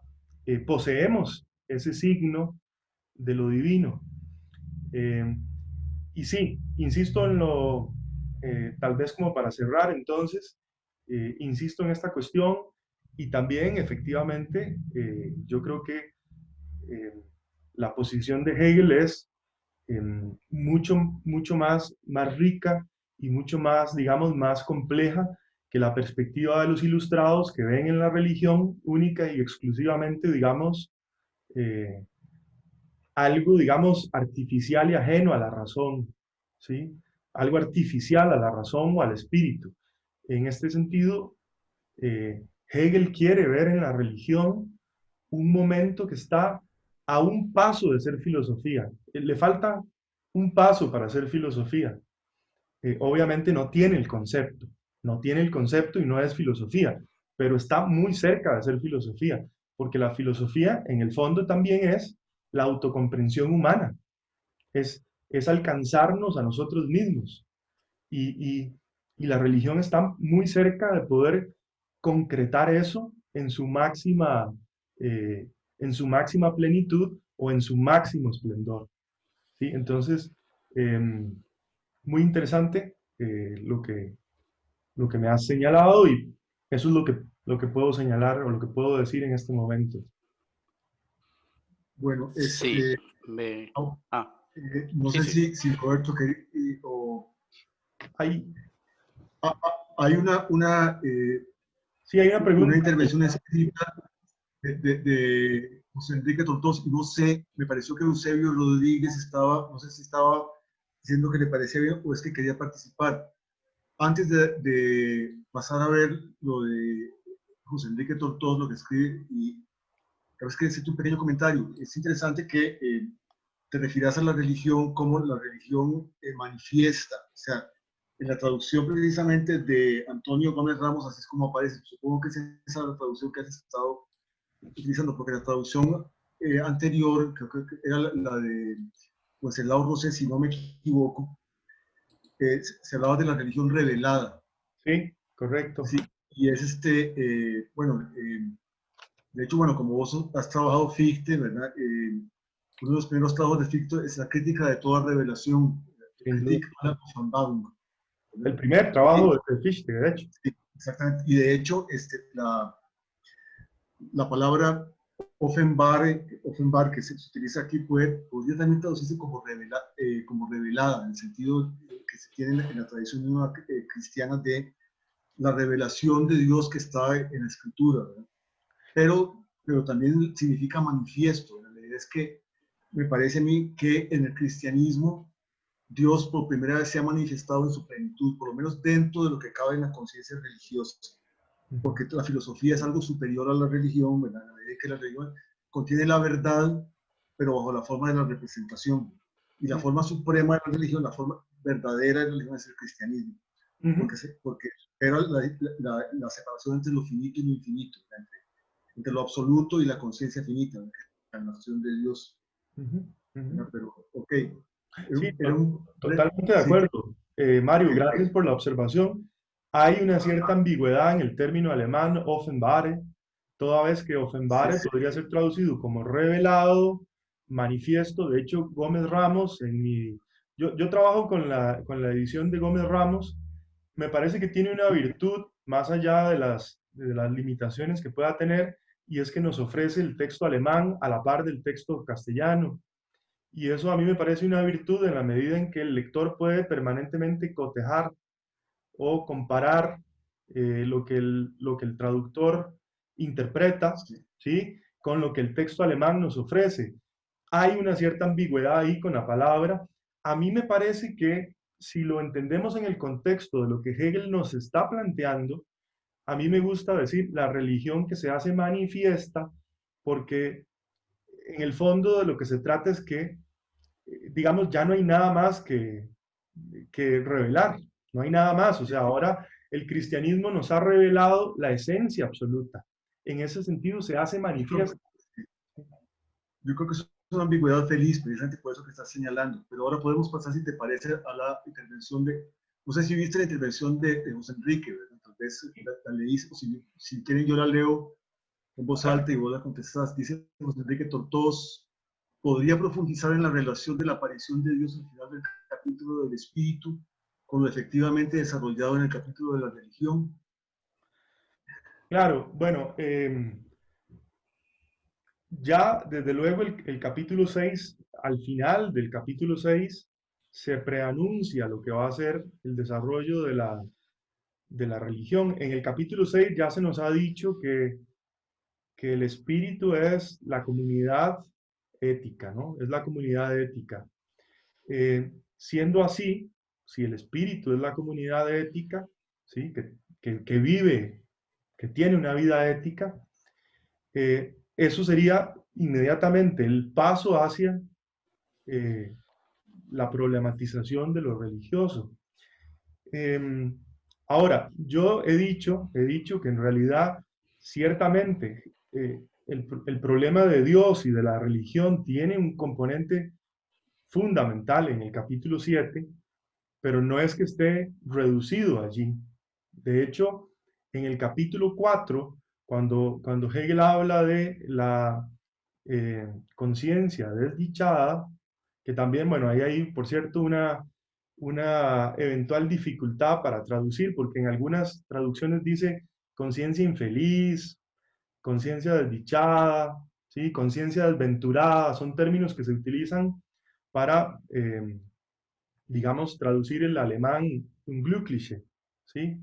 poseemos ese signo de lo divino. Eh, y sí, insisto en lo, tal vez como para cerrar entonces, insisto en esta cuestión y también efectivamente yo creo que eh, la posición de Hegel es mucho, mucho más rica y mucho más, digamos, más compleja que la perspectiva de los ilustrados que ven en la religión única y exclusivamente, digamos, eh, algo, digamos, artificial y ajeno a la razón, ¿sí? Algo artificial a la razón o al espíritu. En este sentido, Hegel quiere ver en la religión un momento que está a un paso de ser filosofía. Le falta un paso para ser filosofía. Obviamente no tiene el concepto, no tiene el concepto y no es filosofía, pero está muy cerca de ser filosofía, porque la filosofía en el fondo también es la autocomprensión humana, es alcanzarnos a nosotros mismos. Y, y, y la religión está muy cerca de poder concretar eso eh, en su máxima plenitud o en su máximo esplendor. ¿Sí? Entonces, muy interesante lo que me has señalado y eso es lo que puedo señalar o lo que puedo decir en este momento. Bueno, Sí, no, no sí, sé sí. si Roberto o Hay, hay una, sí, hay una una pregunta. intervención escrita de José Enrique Tortos, y no sé, me pareció que Eusebio Rodríguez estaba, no sé si estaba diciendo que le parecía bien o es que quería participar. Antes de pasar a ver lo de José Enrique Tortos, lo que escribe, y sabes que decirte un pequeño comentario. Es interesante que te refieras a la religión como la religión manifiesta. O sea, En la traducción precisamente de Antonio Gómez Ramos, así es como aparece. Supongo que es esa la traducción que has estado utilizando, porque la traducción anterior, creo que era la de Wenceslao Rosé, si no me equivoco, se hablaba de la religión revelada. Sí, correcto. Sí, y es bueno, de hecho, bueno, como vos has trabajado Fichte, ¿verdad? Uno de los primeros trabajos de Fichte es la crítica de toda revelación, Sin duda. crítica a la Offenbarung, El ¿verdad? primer trabajo de Fichte, de hecho. Sí, exactamente. Y de hecho, la palabra Offenbar que se utiliza aquí podría también traducirse como revelada, en el sentido que se tiene en la tradición cristiana de la revelación de Dios que está en la Escritura, ¿verdad? Pero también significa manifiesto. La idea es que me parece a mí que en el cristianismo Dios por primera vez se ha manifestado en su plenitud, por lo menos dentro de lo que cabe en la conciencia religiosa, porque la filosofía es algo superior a la religión, ¿verdad? La medida que la religión contiene la verdad, pero bajo la forma de la representación. Y la forma suprema de la religión, la forma verdadera de la religión es el cristianismo, porque era la separación entre lo finito y lo infinito, entre lo absoluto y la conciencia finita, la nación de Dios. Pero, ok, Sí, era totalmente de sí, acuerdo. Mario, okay. gracias por la observación. Hay una cierta ambigüedad en el término alemán Offenbare, toda vez que Sí, Offenbare sí, podría ser traducido como revelado, manifiesto. De hecho, Gómez Ramos, yo trabajo con la edición de Gómez Ramos, me parece que tiene una virtud más allá de las limitaciones que pueda tener, y es que nos ofrece el texto alemán a la par del texto castellano. Y eso a mí me parece una virtud en la medida en que el lector puede permanentemente cotejar o comparar lo que el traductor interpreta, sí. ¿sí? Con lo que el texto alemán nos ofrece. Hay una cierta ambigüedad ahí con la palabra. A mí me parece que si lo entendemos en el contexto de lo que Hegel nos está planteando, a mí me gusta decir la religión que se hace manifiesta, porque en el fondo de lo que se trata es que digamos, ya no hay nada más que revelar, no hay nada más. O sea, ahora el cristianismo nos ha revelado la esencia absoluta. En ese sentido se hace Yo creo, manifiesto. yo creo que es una ambigüedad feliz, precisamente por eso que estás señalando. Pero ahora podemos pasar, si te parece, a la intervención no sé si viste la intervención de José Enrique, ¿verdad? Tal vez la leíste, o si quieren yo la leo en voz alta y vos la contestás. Dice José Enrique Tortos, ¿podría profundizar en la relación de la aparición de Dios al final del capítulo del Espíritu con lo efectivamente desarrollado en el capítulo de la religión? Claro, bueno, ya desde luego el capítulo 6, al final del capítulo 6, se preanuncia lo que va a ser el desarrollo de la religión. En el capítulo 6 ya se nos ha dicho que el espíritu es la comunidad ética, ¿no? Es la comunidad ética. Siendo así, si el espíritu es la comunidad ética, ¿sí? Que vive, que tiene una vida ética, eso sería inmediatamente el paso hacia eh, la problematización de lo religioso. Eh, Ahora, yo he dicho que en realidad, ciertamente, el problema de Dios y de la religión tiene un componente fundamental en el capítulo 7, pero no es que esté reducido allí. De hecho, en el capítulo 4, cuando Hegel habla de la conciencia desdichada, que también, bueno, ahí hay, por cierto, una eventual dificultad para traducir, porque en algunas traducciones dice conciencia infeliz, conciencia desdichada, ¿sí? Conciencia desventurada, son términos que se utilizan para, digamos, traducir el alemán unglückliche, ¿sí?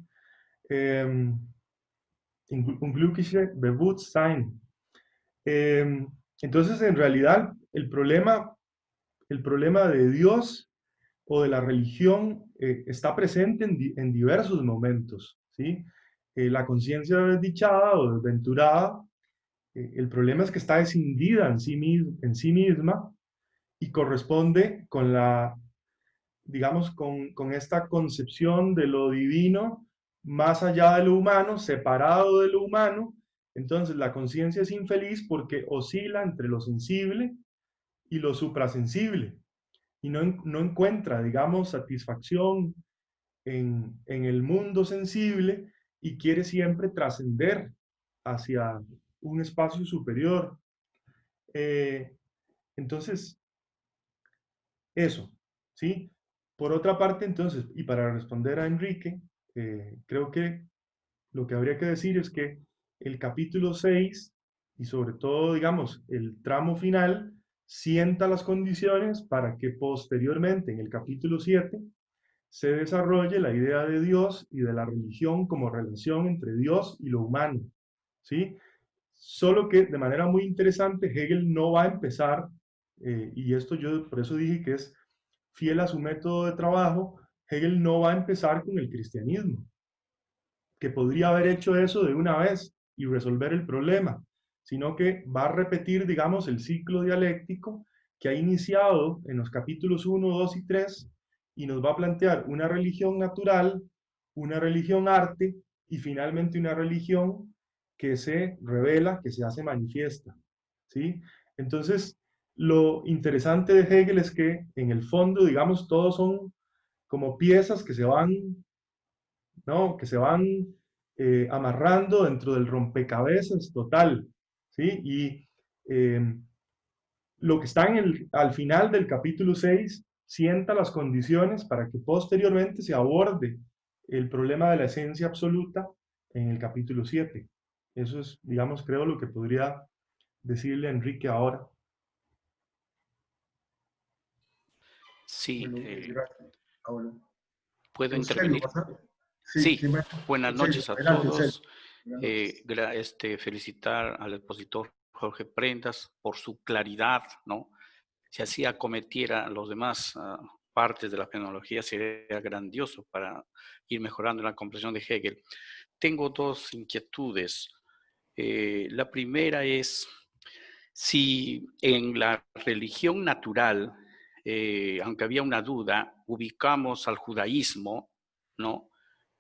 Eh, unglückliche Bewusstsein. Entonces, en realidad, el problema de Dios o de la religión está presente en diversos momentos, ¿sí? La conciencia desdichada o desventurada, el problema es que está escindida en sí misma y corresponde con digamos, con esta concepción de lo divino más allá de lo humano, separado de lo humano. Entonces la conciencia es infeliz porque oscila entre lo sensible y lo suprasensible y no encuentra, digamos, satisfacción en el mundo sensible y quiere siempre trascender hacia un espacio superior. Eh, entonces, eso, ¿sí? Por otra parte, entonces, y para responder a Enrique, creo que lo que habría que decir es que el capítulo 6 y sobre todo, digamos, el tramo final, sienta las condiciones para que posteriormente, en el capítulo 7, se desarrolle la idea de Dios y de la religión como relación entre Dios y lo humano, ¿sí? Solo que de manera muy interesante, Hegel no va a empezar, y esto yo por eso dije que es fiel a su método de trabajo, Hegel no va a empezar con el cristianismo, que podría haber hecho eso de una vez y resolver el problema, sino que va a repetir, digamos, el ciclo dialéctico que ha iniciado en los capítulos 1, 2 y 3 y nos va a plantear una religión natural, una religión arte y finalmente una religión que se revela, que se hace manifiesta, ¿sí? Entonces, lo interesante de Hegel es que en el fondo, digamos, todos son como piezas que se van, ¿no? Que se van amarrando dentro del rompecabezas total, ¿sí? Y lo que está al final del capítulo 6 sienta las condiciones para que posteriormente se aborde el problema de la esencia absoluta en el capítulo 7. Eso es, digamos, creo lo que podría decirle a Enrique ahora. Sí, Bueno, gracias. Ah, bueno. ¿puedo Eusebio, intervenir? Sí, Sí, sí, maestro. buenas Eusebio, noches a adelante, Eusebio. todos. Buenas noches. Felicitar al expositor Jorge Prendas por su claridad, ¿no? Si así acometiera los demás partes de la fenomenología, sería grandioso para ir mejorando la comprensión de Hegel. Tengo dos inquietudes. La primera es si en la religión natural, aunque había una duda, ubicamos al judaísmo, ¿no?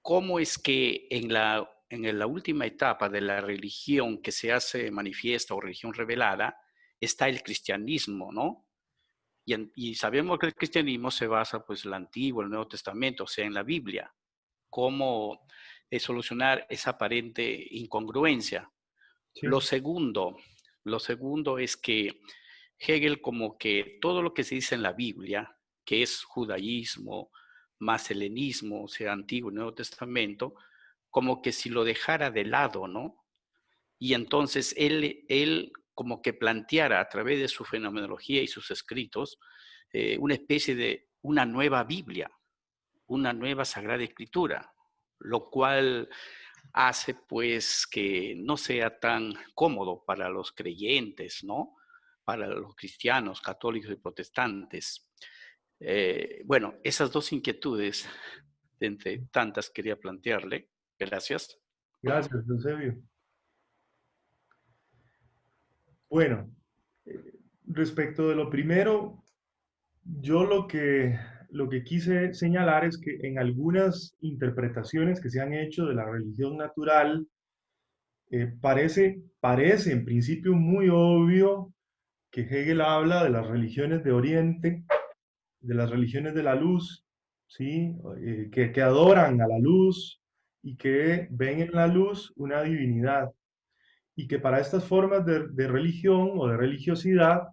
¿Cómo es que en la última etapa de la religión que se hace manifiesta o religión revelada está el cristianismo, ¿no? Y sabemos que el cristianismo se basa pues en el Antiguo, el Nuevo Testamento, o sea, en la Biblia. ¿Cómo solucionar esa aparente incongruencia? Sí, Lo segundo, lo segundo es que Hegel como que todo lo que se dice en la Biblia, que es judaísmo, más helenismo, o sea, Antiguo y Nuevo Testamento, como que si lo dejara de lado, ¿no? Y entonces él como que planteara a través de su fenomenología y sus escritos una especie de una nueva Biblia, una nueva Sagrada Escritura, lo cual hace pues que no sea tan cómodo para los creyentes, ¿no? Para los cristianos, católicos y protestantes. Bueno, esas dos inquietudes, entre tantas, quería plantearle. Gracias. gracias, Eusebio. Bueno, respecto de lo primero, yo lo que quise señalar es que en algunas interpretaciones que se han hecho de la religión natural, parece en principio muy obvio que Hegel habla de las religiones de Oriente, de las religiones de la luz, ¿sí? Que adoran a la luz y que ven en la luz una divinidad. Y que para estas formas de religión o de religiosidad,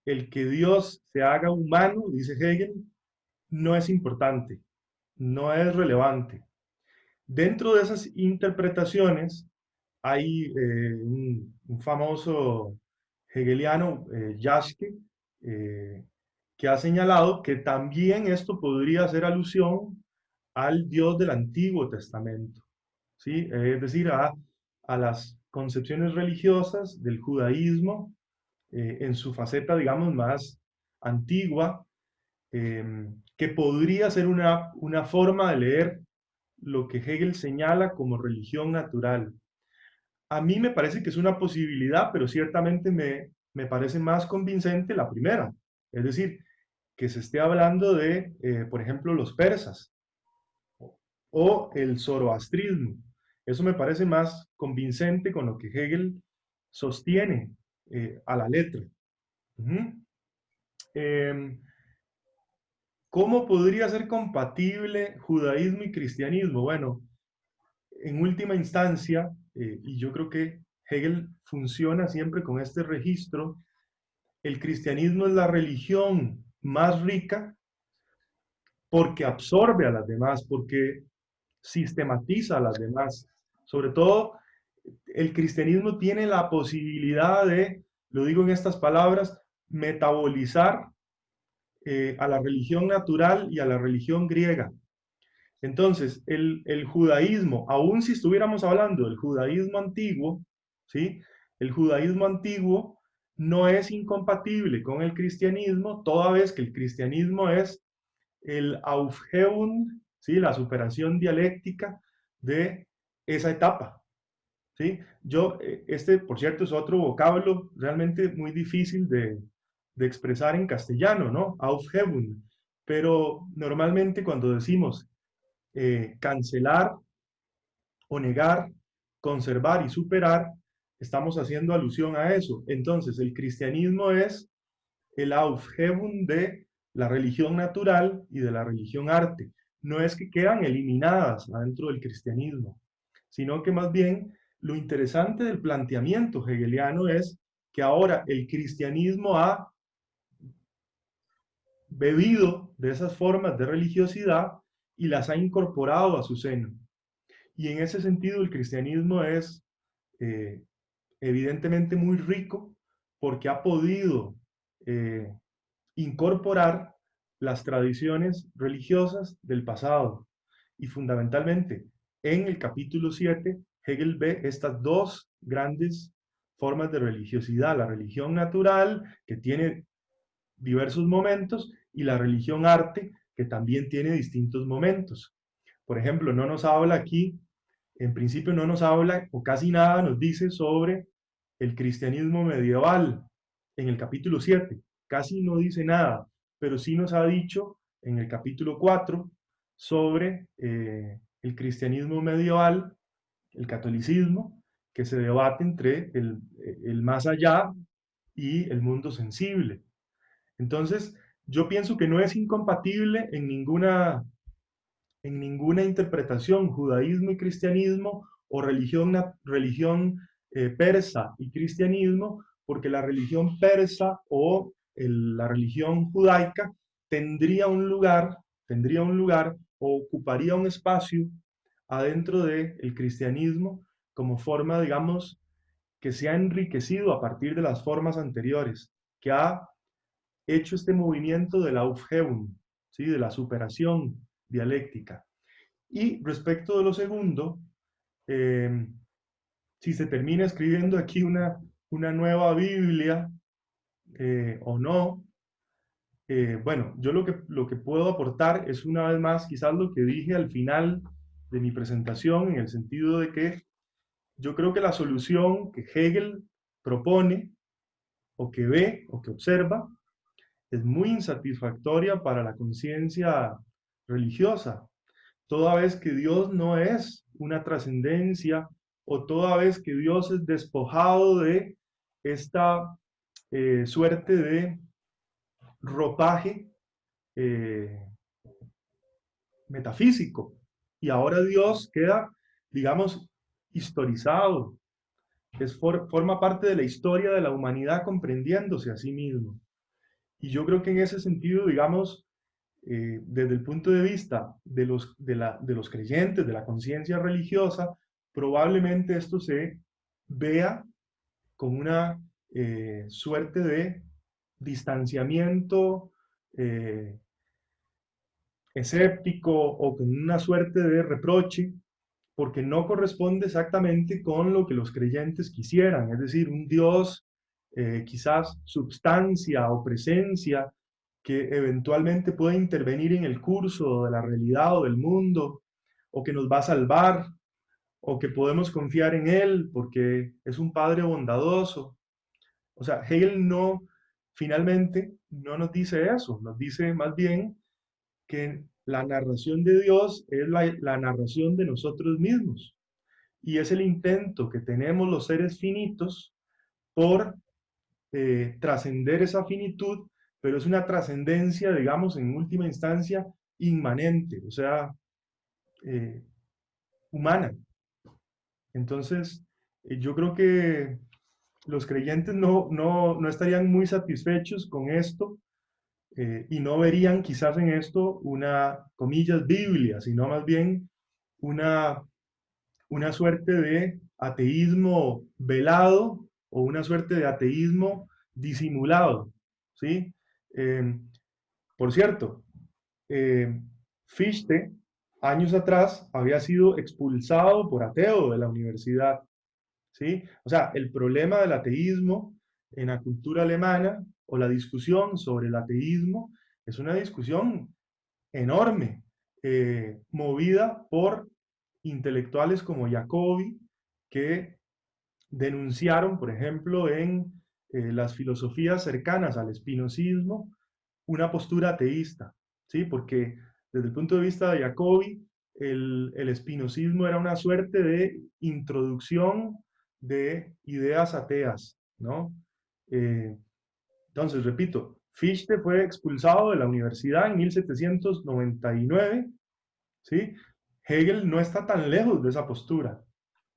el que Dios se haga humano, dice Hegel, no es importante, no es relevante. Dentro de esas interpretaciones hay un famoso hegeliano, Jaschke, eh, que ha señalado que también esto podría hacer alusión al Dios del Antiguo Testamento, ¿sí? Es decir, a las concepciones religiosas del judaísmo en su faceta, digamos, más antigua, que podría ser una forma de leer lo que Hegel señala como religión natural. A mí me parece que es una posibilidad, pero ciertamente me parece más convincente la primera. Es decir, que se esté hablando de, por ejemplo, los persas o el zoroastrismo. Eso me parece más convincente con lo que Hegel sostiene a la letra. ¿Cómo podría ser compatible judaísmo y cristianismo? Bueno, en última instancia, y yo creo que Hegel funciona siempre con este registro, el cristianismo es la religión más rica porque absorbe a las demás, porque sistematiza a las demás. Sobre todo, el cristianismo tiene la posibilidad de, lo digo en estas palabras, metabolizar a la religión natural y a la religión griega. Entonces, el judaísmo, aun si estuviéramos hablando del judaísmo antiguo, ¿sí? El judaísmo antiguo no es incompatible con el cristianismo, toda vez que el cristianismo es el Aufhebung, ¿sí? La superación dialéctica de esa etapa, ¿sí? Por cierto, es otro vocablo realmente muy difícil de expresar en castellano, ¿no? Aufhebung. Pero normalmente cuando decimos cancelar o negar, conservar y superar, estamos haciendo alusión a eso. Entonces, el cristianismo es el Aufhebung de la religión natural y de la religión arte. No es que quedan eliminadas adentro del cristianismo, sino que más bien lo interesante del planteamiento hegeliano es que ahora el cristianismo ha bebido de esas formas de religiosidad y las ha incorporado a su seno. Y en ese sentido el cristianismo es eh, evidentemente muy rico porque ha podido incorporar las tradiciones religiosas del pasado. Y fundamentalmente, en el capítulo 7, Hegel ve estas dos grandes formas de religiosidad, la religión natural, que tiene diversos momentos, y la religión arte, que también tiene distintos momentos. Por ejemplo, no nos habla aquí, en principio no nos habla, o casi nada nos dice sobre el cristianismo medieval en el capítulo 7. Casi no dice nada, pero sí nos ha dicho en el capítulo 4 sobre el cristianismo medieval, el catolicismo, que se debate entre el más allá y el mundo sensible. Entonces, yo pienso que no es incompatible en ninguna interpretación, judaísmo y cristianismo, o religión persa y cristianismo, porque la religión persa o la religión judaica tendría un lugar o ocuparía un espacio adentro del cristianismo como forma, digamos, que se ha enriquecido a partir de las formas anteriores, que ha hecho este movimiento de la Aufhebung, ¿sí? De la superación dialéctica. Y respecto de lo segundo, si se termina escribiendo aquí una nueva Biblia o no, bueno, yo lo que puedo aportar es una vez más quizás lo que dije al final de mi presentación, en el sentido de que yo creo que la solución que Hegel propone o que ve o que observa es muy insatisfactoria para la conciencia religiosa, toda vez que Dios no es una trascendencia o toda vez que Dios es despojado de esta suerte de ropaje eh, metafísico. Y ahora Dios queda, digamos, historizado, forma parte de la historia de la humanidad comprendiéndose a sí mismo. Y yo creo que en ese sentido, digamos, desde el punto de vista de los creyentes, de la conciencia religiosa, probablemente esto se vea con una suerte de distanciamiento escéptico o con una suerte de reproche, porque no corresponde exactamente con lo que los creyentes quisieran, es decir, un Dios quizás substancia o presencia que eventualmente puede intervenir en el curso de la realidad o del mundo, o que nos va a salvar, o que podemos confiar en Él porque es un Padre bondadoso. O sea, Hegel no finalmente no nos dice eso, nos dice más bien que la narración de Dios es la narración de nosotros mismos y es el intento que tenemos los seres finitos por trascender esa finitud, pero es una trascendencia, digamos, en última instancia, inmanente, o sea, eh, humana. Entonces, yo creo que los creyentes no estarían muy satisfechos con esto y no verían quizás en esto una, comillas, Biblia, sino más bien una, una suerte de ateísmo velado o una suerte de ateísmo disimulado, ¿sí? Eh, por cierto, eh, Fichte, años atrás, había sido expulsado por ateo de la universidad, ¿sí? O sea, el problema del ateísmo en la cultura alemana o la discusión sobre el ateísmo es una discusión enorme, movida por intelectuales como Jacobi, que denunciaron, por ejemplo, en las filosofías cercanas al espinosismo, una postura ateísta, ¿sí? Porque desde el punto de vista de Jacobi, el espinosismo era una suerte de introducción de ideas ateas, ¿no? Eh, entonces, repito, Fichte fue expulsado de la universidad en 1799, ¿sí? Hegel no está tan lejos de esa postura,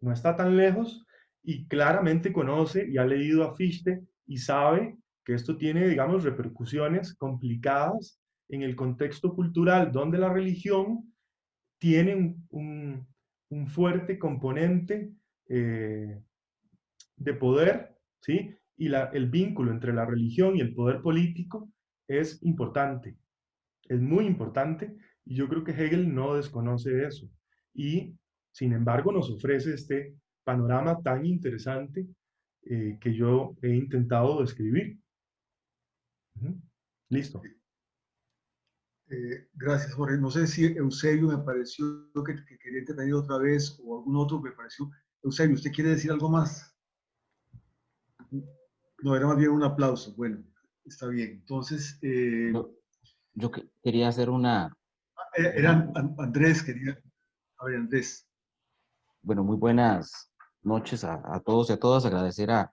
no está tan lejos y claramente conoce y ha leído a Fichte y sabe que esto tiene, digamos, repercusiones complicadas en el contexto cultural donde la religión tiene un fuerte componente de poder, ¿sí? Y el vínculo entre la religión y el poder político es importante, es muy importante, y yo creo que Hegel no desconoce eso. Y, sin embargo, nos ofrece este panorama tan interesante que yo he intentado describir. Listo. Gracias, Jorge. No sé si Eusebio me pareció que quería intervenir otra vez o algún otro me pareció. Eusebio, ¿usted quiere decir algo más? No, era más bien un aplauso. Bueno, está bien. Entonces, Quería hacer era Andrés, quería. A ver, Andrés. bueno, muy buenas noches a todos y a todas. Agradecer a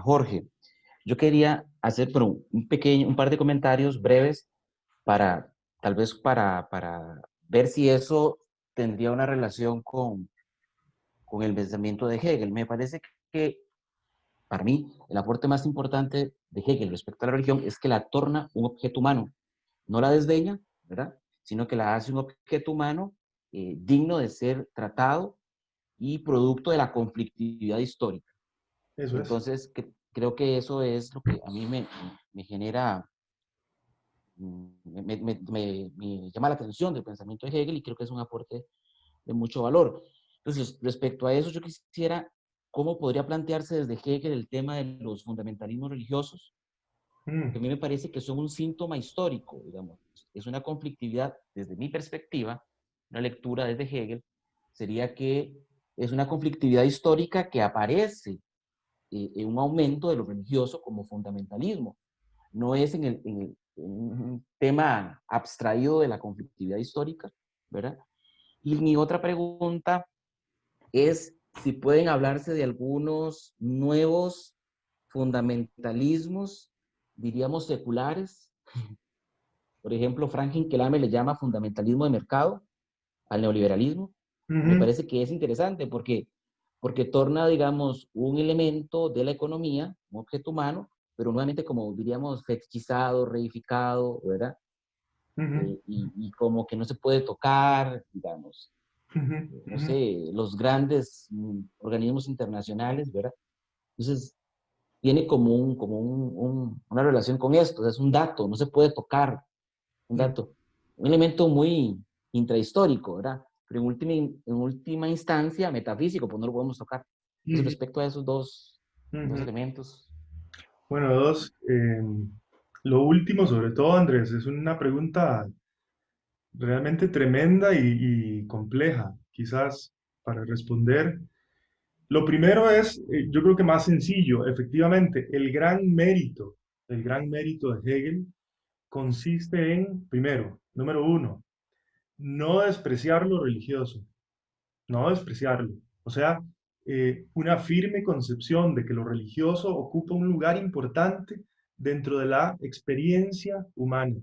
Jorge. Yo quería hacer pero un par de comentarios breves para, tal vez para ver si eso tendría una relación con el pensamiento de Hegel. Me parece que, para mí, el aporte más importante de Hegel respecto a la religión es que la torna un objeto humano. No la desdeña, ¿verdad? Sino que la hace un objeto humano digno de ser tratado y producto de la conflictividad histórica. Eso es. Entonces, creo que eso es lo que a mí me genera, me llama la atención del pensamiento de Hegel y creo que es un aporte de mucho valor. Entonces, respecto a eso, yo quisiera, ¿cómo podría plantearse desde Hegel el tema de los fundamentalismos religiosos? Que a mí me parece que son un síntoma histórico, digamos. Es una conflictividad, desde mi perspectiva, una lectura desde Hegel, sería que es una conflictividad histórica que aparece en un aumento de lo religioso como fundamentalismo. No es en un tema abstraído de la conflictividad histórica, ¿verdad? Y mi otra pregunta es si pueden hablarse de algunos nuevos fundamentalismos, diríamos seculares. Por ejemplo, Frank Hinkelame le llama fundamentalismo de mercado al neoliberalismo. Me parece que es interesante porque torna, digamos, un elemento de la economía, un objeto humano, pero nuevamente como diríamos fetichizado, reificado, ¿verdad? Y como que no se puede tocar, digamos, no sé, los grandes organismos internacionales, ¿verdad? Entonces, tiene como una relación con esto, o sea, es un dato, no se puede tocar, un dato, un elemento muy intrahistórico, ¿verdad? Pero en última instancia, metafísico, pues no lo podemos tocar. Entonces, respecto a esos dos elementos. Bueno, lo último, sobre todo, Andrés, es una pregunta realmente tremenda y compleja, quizás para responder. Lo primero es, yo creo que más sencillo, efectivamente, el gran mérito el gran mérito de Hegel, consiste en, primero, número uno, no despreciar lo religioso, no despreciarlo. O sea, una firme concepción de que lo religioso ocupa un lugar importante dentro de la experiencia humana.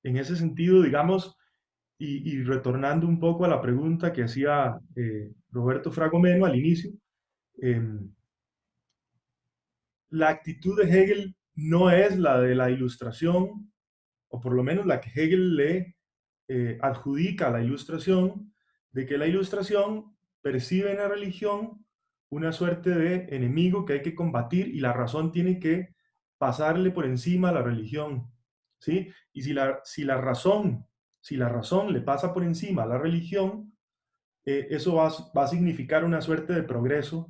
En ese sentido, digamos, y retornando un poco a la pregunta que hacía Roberto Fragomeno al inicio, la actitud de Hegel no es la de la ilustración, o por lo menos la que Hegel le adjudica a la ilustración, de que la ilustración percibe en la religión una suerte de enemigo que hay que combatir y la razón tiene que pasarle por encima a la religión, ¿sí? Y si la razón le pasa por encima a la religión, eso va a significar una suerte de progreso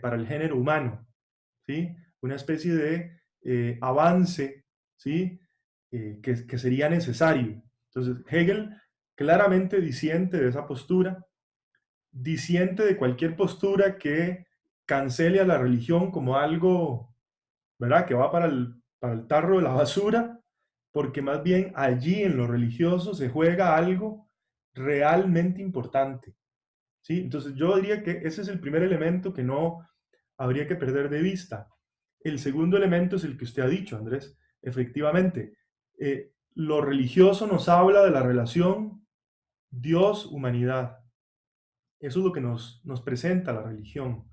para el género humano, ¿sí? Una especie de avance, ¿sí? Que sería necesario. Entonces, Hegel claramente disiente de esa postura, disiente de cualquier postura que cancele a la religión como algo, ¿verdad?, que va para el tarro de la basura, porque más bien allí en lo religioso se juega algo realmente importante, ¿sí? Entonces yo diría que ese es el primer elemento que no habría que perder de vista. El segundo elemento es el que usted ha dicho, Andrés. Efectivamente, lo religioso nos habla de la relación Dios-humanidad. Eso es lo que nos presenta la religión.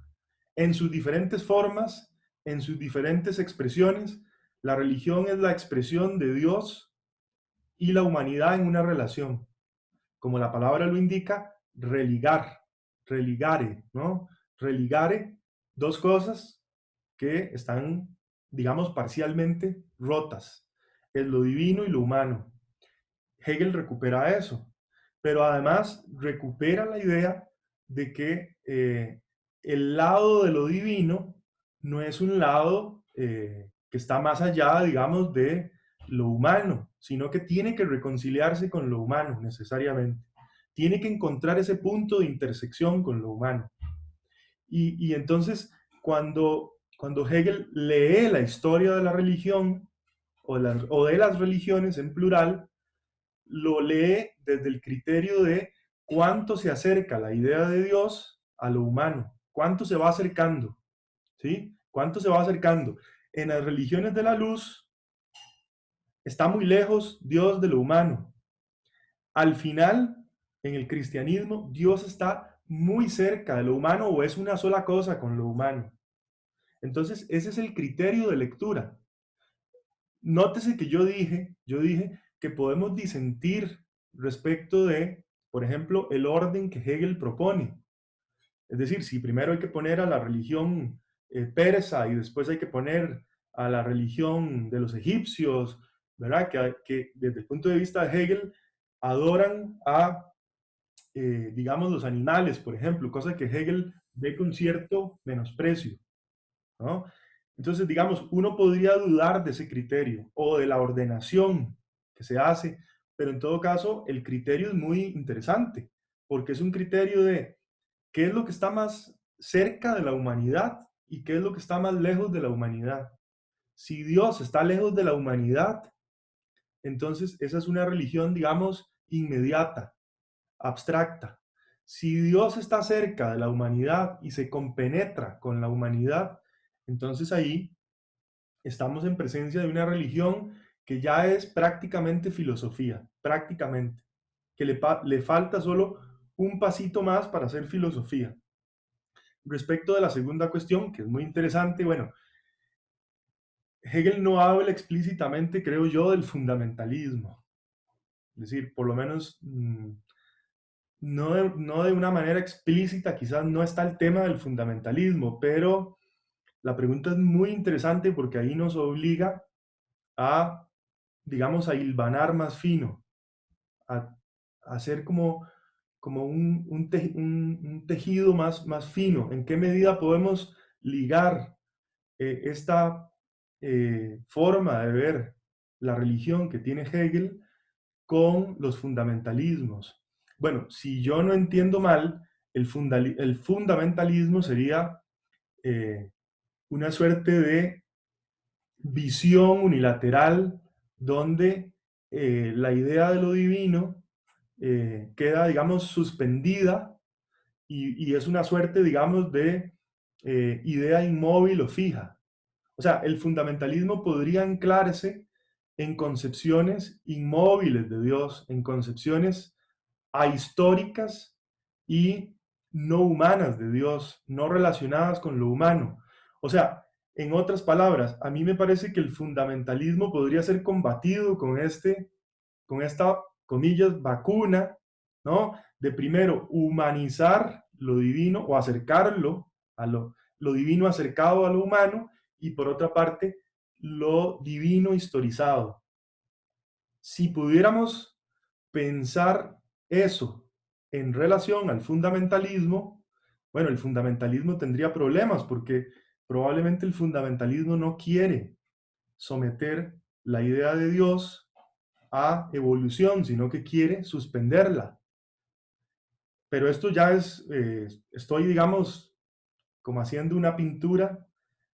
En sus diferentes formas, en sus diferentes expresiones, la religión es la expresión de Dios y la humanidad en una relación. Como la palabra lo indica, religar, religare, ¿no? Religare, dos cosas que están, digamos, parcialmente rotas. Es lo divino y lo humano. Hegel recupera eso, pero además recupera la idea de que el lado de lo divino no es un lado que está más allá, digamos, de lo humano, sino que tiene que reconciliarse con lo humano necesariamente. Tiene que encontrar ese punto de intersección con lo humano. Y entonces, cuando Hegel lee la historia de la religión o de las religiones en plural, lo lee desde el criterio de cuánto se acerca la idea de Dios a lo humano, cuánto se va acercando, ¿sí? Cuánto se va acercando. En las religiones de la luz está muy lejos Dios de lo humano. Al final, en el cristianismo, Dios está muy cerca de lo humano o es una sola cosa con lo humano. Entonces, ese es el criterio de lectura. Nótese que yo dije que podemos disentir respecto de, por ejemplo, el orden que Hegel propone. Es decir, si primero hay que poner a la religión persa y después hay que poner a la religión de los egipcios, ¿verdad? Que desde el punto de vista de Hegel adoran a, digamos, los animales, por ejemplo, cosa que Hegel ve con cierto menosprecio, ¿no? Entonces, digamos, uno podría dudar de ese criterio o de la ordenación que se hace, pero en todo caso, el criterio es muy interesante, porque es un criterio de qué es lo que está más cerca de la humanidad y qué es lo que está más lejos de la humanidad. Si Dios está lejos de la humanidad, entonces esa es una religión, digamos, inmediata, abstracta. Si Dios está cerca de la humanidad y se compenetra con la humanidad, entonces ahí estamos en presencia de una religión que ya es prácticamente filosofía, prácticamente, que le falta solo un pasito más para ser filosofía. Respecto de la segunda cuestión, que es muy interesante, bueno, Hegel no habla explícitamente, creo yo, del fundamentalismo. Es decir, por lo menos no de una manera explícita, quizás no está el tema del fundamentalismo, pero la pregunta es muy interesante porque ahí nos obliga a, digamos, a hilvanar más fino, a hacer como un tejido más fino. ¿En qué medida podemos ligar esta forma de ver la religión que tiene Hegel con los fundamentalismos? Bueno, si yo no entiendo mal, el fundamentalismo sería una suerte de visión unilateral donde la idea de lo divino queda, digamos, suspendida y es una suerte, digamos, de idea inmóvil o fija. O sea, el fundamentalismo podría anclarse en concepciones inmóviles de Dios, en concepciones ahistóricas y no humanas de Dios, no relacionadas con lo humano. O sea, en otras palabras, a mí me parece que el fundamentalismo podría ser combatido con esta, comillas, vacuna, ¿no? De primero humanizar lo divino o acercarlo a lo divino acercado a lo humano y por otra parte lo divino historizado. Si pudiéramos pensar eso en relación al fundamentalismo, bueno, el fundamentalismo tendría problemas porque probablemente el fundamentalismo no quiere someter la idea de Dios a evolución, sino que quiere suspenderla. Pero esto ya es, estoy, digamos, como haciendo una pintura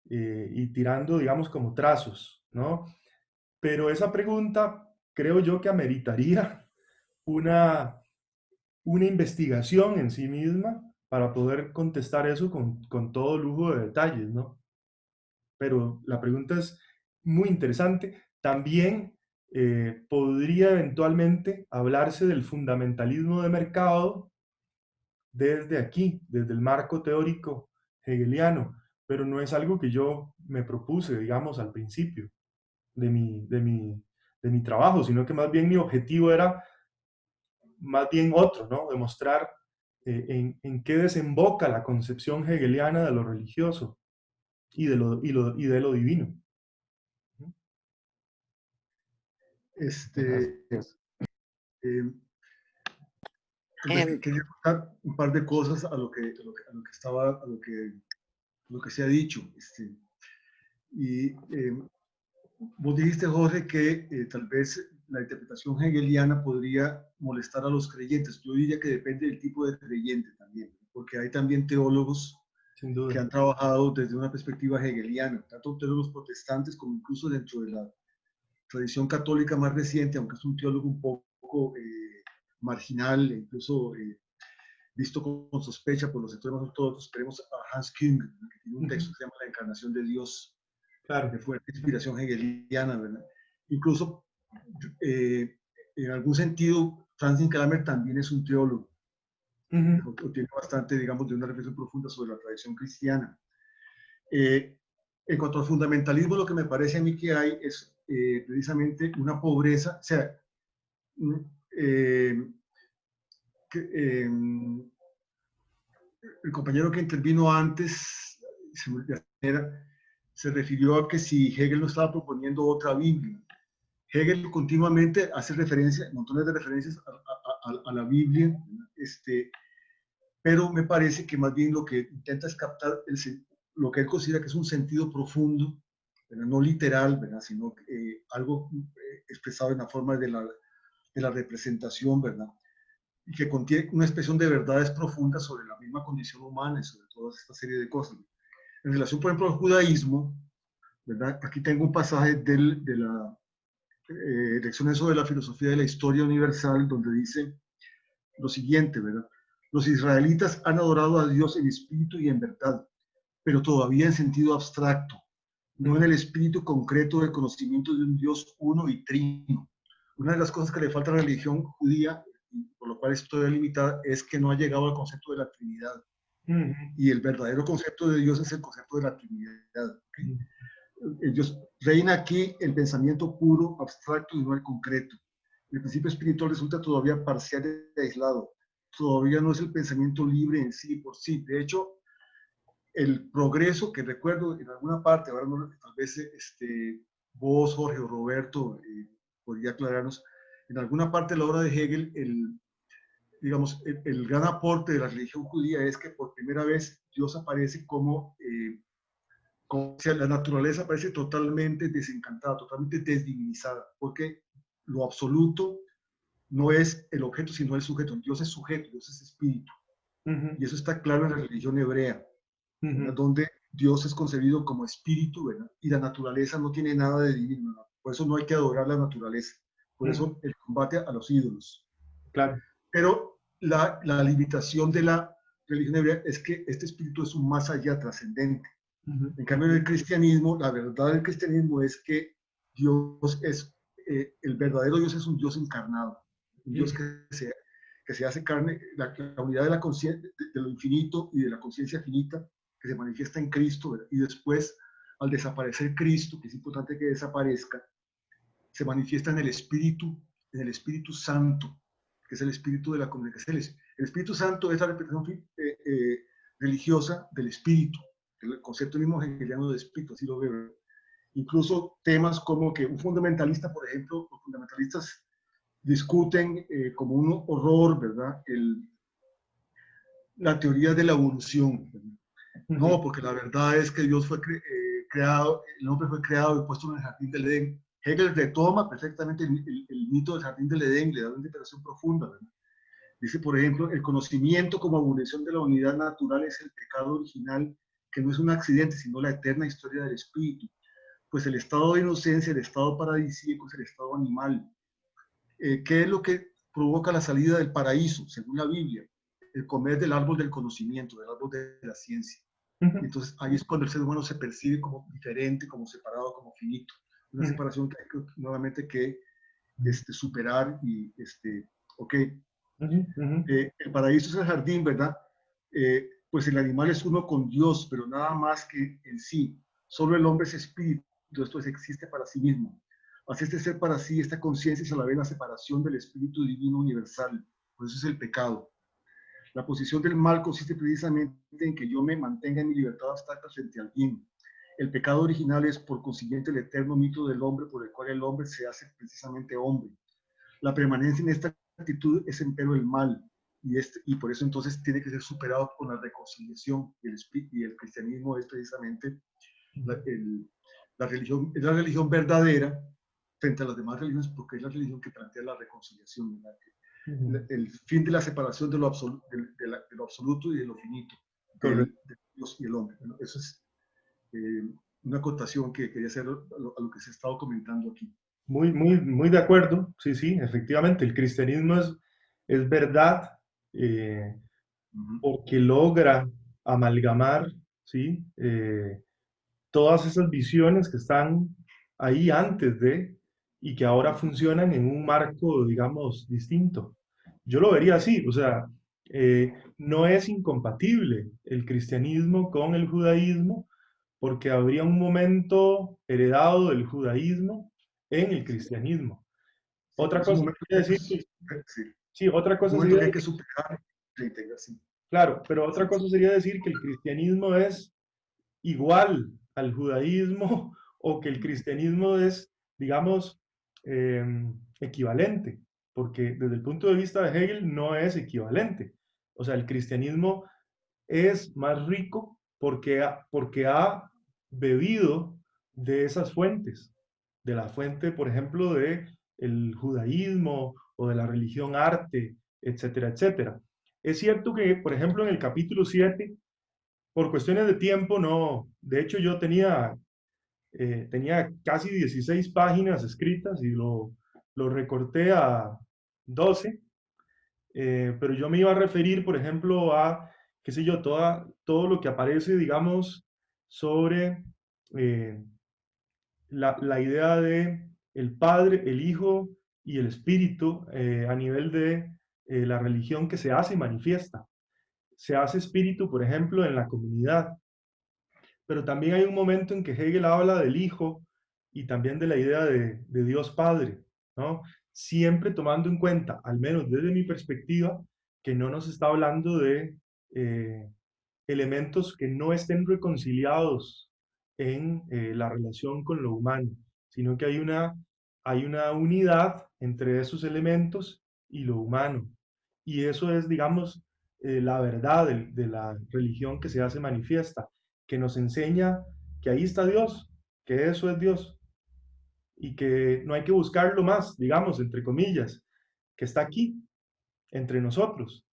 y tirando, digamos, como trazos, ¿no? Pero esa pregunta creo yo que ameritaría una investigación en sí misma para poder contestar eso con todo lujo de detalles, ¿no? Pero la pregunta es muy interesante. También podría eventualmente hablarse del fundamentalismo de mercado desde aquí, desde el marco teórico hegeliano, pero no es algo que yo me propuse, digamos, al principio de mi trabajo, sino que más bien mi objetivo era más bien otro, ¿no? Demostrar en qué desemboca la concepción hegeliana de lo religioso y de lo divino. Gracias. Quería contar un par de cosas a lo que se ha dicho. Y vos dijiste, Jorge, que tal vez la interpretación hegeliana podría molestar a los creyentes. Yo diría que depende del tipo de creyente también, porque hay también teólogos Sin duda. que han trabajado desde una perspectiva hegeliana, tanto teólogos protestantes como incluso dentro de la tradición católica más reciente, aunque es un teólogo un poco marginal, incluso visto con sospecha por los sectores más ortodoxos. Tenemos a Hans Küng, que tiene un texto que se llama La encarnación de Dios, Claro. de fuerte inspiración hegeliana, ¿verdad? Incluso, en algún sentido, Francis Kramer también es un teólogo, o tiene bastante, digamos, de una reflexión profunda sobre la tradición cristiana. En cuanto al fundamentalismo, lo que me parece a mí que hay es precisamente una pobreza, o sea, el compañero que intervino antes se refirió a que si Hegel no estaba proponiendo otra Biblia. Hegel continuamente hace montones de referencias a la Biblia, pero me parece que más bien lo que intenta es captar lo que él considera que es un sentido profundo, ¿verdad? No literal, ¿verdad? Sino algo expresado en la forma de la representación, ¿verdad? Y que contiene una expresión de verdades profundas sobre la misma condición humana y sobre toda esta serie de cosas. En relación, por ejemplo, al judaísmo, ¿verdad? Aquí tengo un pasaje de la lección sobre la filosofía de la historia universal, donde dice lo siguiente, ¿verdad? Los israelitas han adorado a Dios en espíritu y en verdad, pero todavía en sentido abstracto, no en el espíritu concreto del conocimiento de un Dios uno y trino. Una de las cosas que le falta a la religión judía, por lo cual es todavía limitada, es que no ha llegado al concepto de la Trinidad. Y el verdadero concepto de Dios es el concepto de la Trinidad. ¿Okay? Dios reina aquí el pensamiento puro, abstracto y no el concreto. El principio espiritual resulta todavía parcial y aislado. Todavía no es el pensamiento libre en sí por sí. De hecho, el progreso que recuerdo en alguna parte, ahora no, tal vez vos, Jorge o Roberto, podría aclararnos, en alguna parte de la obra de Hegel, digamos, el gran aporte de la religión judía es que por primera vez Dios aparece como si la naturaleza parece totalmente desencantada, totalmente desdivinizada, porque lo absoluto no es el objeto, sino el sujeto. Dios es sujeto, Dios es espíritu. Y eso está claro en la religión hebrea, donde Dios es concebido como espíritu, ¿verdad? Y la naturaleza no tiene nada de divino, ¿no? Por eso no hay que adorar la naturaleza. Por eso el combate a los ídolos. Claro. Pero la limitación de la religión hebrea es que este espíritu es un más allá trascendente. En cambio, en el cristianismo, la verdad del cristianismo es que Dios es, el verdadero Dios es un Dios encarnado, un Dios que se hace carne, la unidad de la conciencia, de lo infinito y de la conciencia finita, que se manifiesta en Cristo, ¿verdad? Y después, al desaparecer Cristo, que es importante que desaparezca, se manifiesta en el Espíritu Santo, que es el Espíritu de la comunicación. El Espíritu Santo es la representación religiosa del Espíritu, el concepto mismo hegeliano de Espíritu, así lo veo. Incluso temas como que un fundamentalista, por ejemplo, los fundamentalistas discuten como un horror, ¿verdad? La teoría de la evolución. No, porque la verdad es que Dios fue creado, el hombre fue creado y puesto en el jardín del Edén. Hegel retoma perfectamente el mito del jardín del Edén, le da una interpretación profunda, ¿verdad? Dice, por ejemplo, el conocimiento como evolución de la unidad natural es el pecado original, que no es un accidente, sino la eterna historia del espíritu. Pues el estado de inocencia, el estado paradisíaco es el estado animal. ¿Qué es lo que provoca la salida del paraíso, según la Biblia? El comer del árbol del conocimiento, del árbol de la ciencia. Entonces ahí es cuando el ser humano se percibe como diferente, como separado, como finito. Una separación que hay que, nuevamente que superar y, ok. El paraíso es el jardín, ¿verdad? Pues el animal es uno con Dios, pero nada más que en sí. Solo el hombre es espíritu, esto existe para sí mismo. Hace este ser para sí, esta conciencia es a la vez la separación del espíritu divino universal. Por eso es el pecado. La posición del mal consiste precisamente en que yo me mantenga en mi libertad abstracta frente al bien. El pecado original es, por consiguiente, el eterno mito del hombre por el cual el hombre se hace precisamente hombre. La permanencia en esta actitud es empero el mal, y por eso entonces tiene que ser superado con la reconciliación, y el cristianismo es precisamente la religión verdadera frente a las demás religiones, porque es la religión que plantea la reconciliación, el fin de la separación de lo absoluto y de lo finito, de Dios y el hombre. Bueno, eso es una acotación que quería hacer a lo que se ha estado comentando aquí. Muy de acuerdo, sí, sí, efectivamente, el cristianismo es verdad porque logra amalgamar, ¿sí? Todas esas visiones que están ahí antes de y que ahora funcionan en un marco, digamos, distinto. Yo lo vería así, o sea, no es incompatible el cristianismo con el judaísmo porque habría un momento heredado del judaísmo en el cristianismo. Sí, Otra cosa sería decir que, sí, otra cosa sería que hay que superar la integración. Claro, pero otra cosa sería decir que el cristianismo es igual al judaísmo o que el cristianismo es, digamos, equivalente, porque desde el punto de vista de Hegel no es equivalente. O sea, el cristianismo es más rico porque ha bebido de esas fuentes, de la fuente, por ejemplo, de el judaísmo o de la religión arte, etcétera, etcétera. Es cierto que, por ejemplo, en el capítulo 7, por cuestiones de tiempo, no, de hecho yo tenía casi 16 páginas escritas y lo recorté a 12, pero yo me iba a referir, por ejemplo, a, qué sé yo, todo lo que aparece, digamos, sobre la idea de el Padre, el Hijo y el Espíritu a nivel de la religión que se hace y manifiesta. Se hace espíritu, por ejemplo, en la comunidad, pero también hay un momento en que Hegel habla del Hijo y también de la idea de Dios Padre, ¿no? Siempre tomando en cuenta, al menos desde mi perspectiva, que no nos está hablando de elementos que no estén reconciliados en la relación con lo humano, sino que hay una unidad entre esos elementos y lo humano. Y eso es, digamos, la verdad de la religión que se hace manifiesta, que nos enseña que ahí está Dios, que eso es Dios, y que no hay que buscarlo más, digamos, entre comillas, que está aquí, entre nosotros.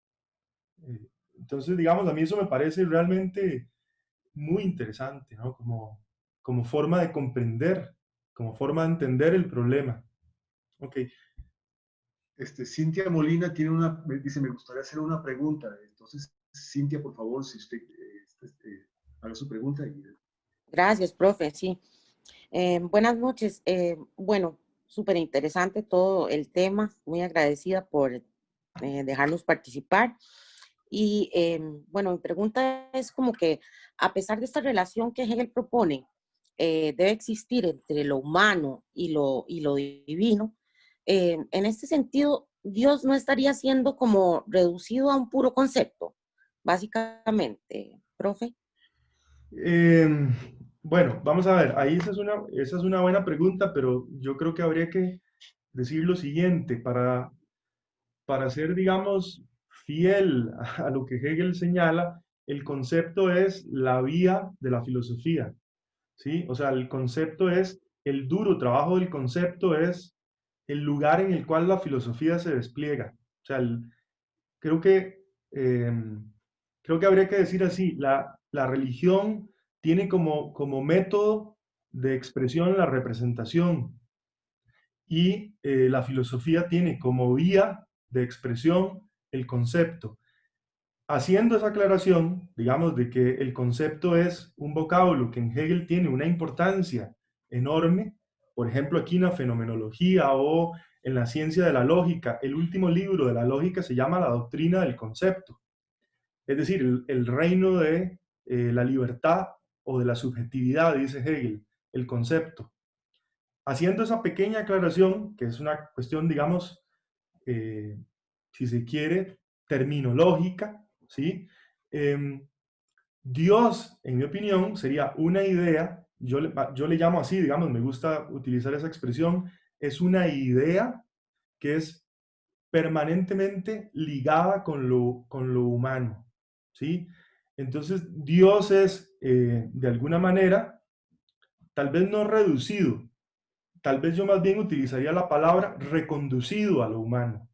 Entonces, digamos, a mí eso me parece realmente muy interesante, ¿no? Como forma de comprender, como forma de entender el problema. Ok. Cintia Molina dice, me gustaría hacer una pregunta. Entonces, Cintia, por favor, si usted haga su pregunta. Gracias, profe, sí. Buenas noches. Bueno, súper interesante todo el tema. Muy agradecida por dejarnos participar. Y bueno, mi pregunta es como que a pesar de esta relación que Hegel propone, debe existir entre lo humano y lo divino. En este sentido, Dios no estaría siendo como reducido a un puro concepto, básicamente, profe. Bueno, vamos a ver, ahí esa es una buena pregunta, pero yo creo que habría que decir lo siguiente, para ser, digamos, fiel a lo que Hegel señala, el concepto es la vía de la filosofía, ¿sí? O sea, el concepto es, el duro trabajo del concepto es el lugar en el cual la filosofía se despliega. O sea, creo que, eh, creo que habría que decir así, la religión tiene como método de expresión la representación y la filosofía tiene como vía de expresión el concepto. Haciendo esa aclaración, digamos, de que el concepto es un vocablo que en Hegel tiene una importancia enorme, por ejemplo, aquí en la fenomenología o en la ciencia de la lógica, el último libro de la lógica se llama La doctrina del concepto, es decir, el reino de la libertad o de la subjetividad, dice Hegel, el concepto. Haciendo esa pequeña aclaración, que es una cuestión, digamos, si se quiere, terminológica, ¿sí? Dios, en mi opinión, sería una idea, yo le llamo así, digamos, me gusta utilizar esa expresión, es una idea que es permanentemente ligada con lo humano, ¿sí? Entonces, Dios es, de alguna manera, tal vez no reducido, tal vez yo más bien utilizaría la palabra reconducido a lo humano,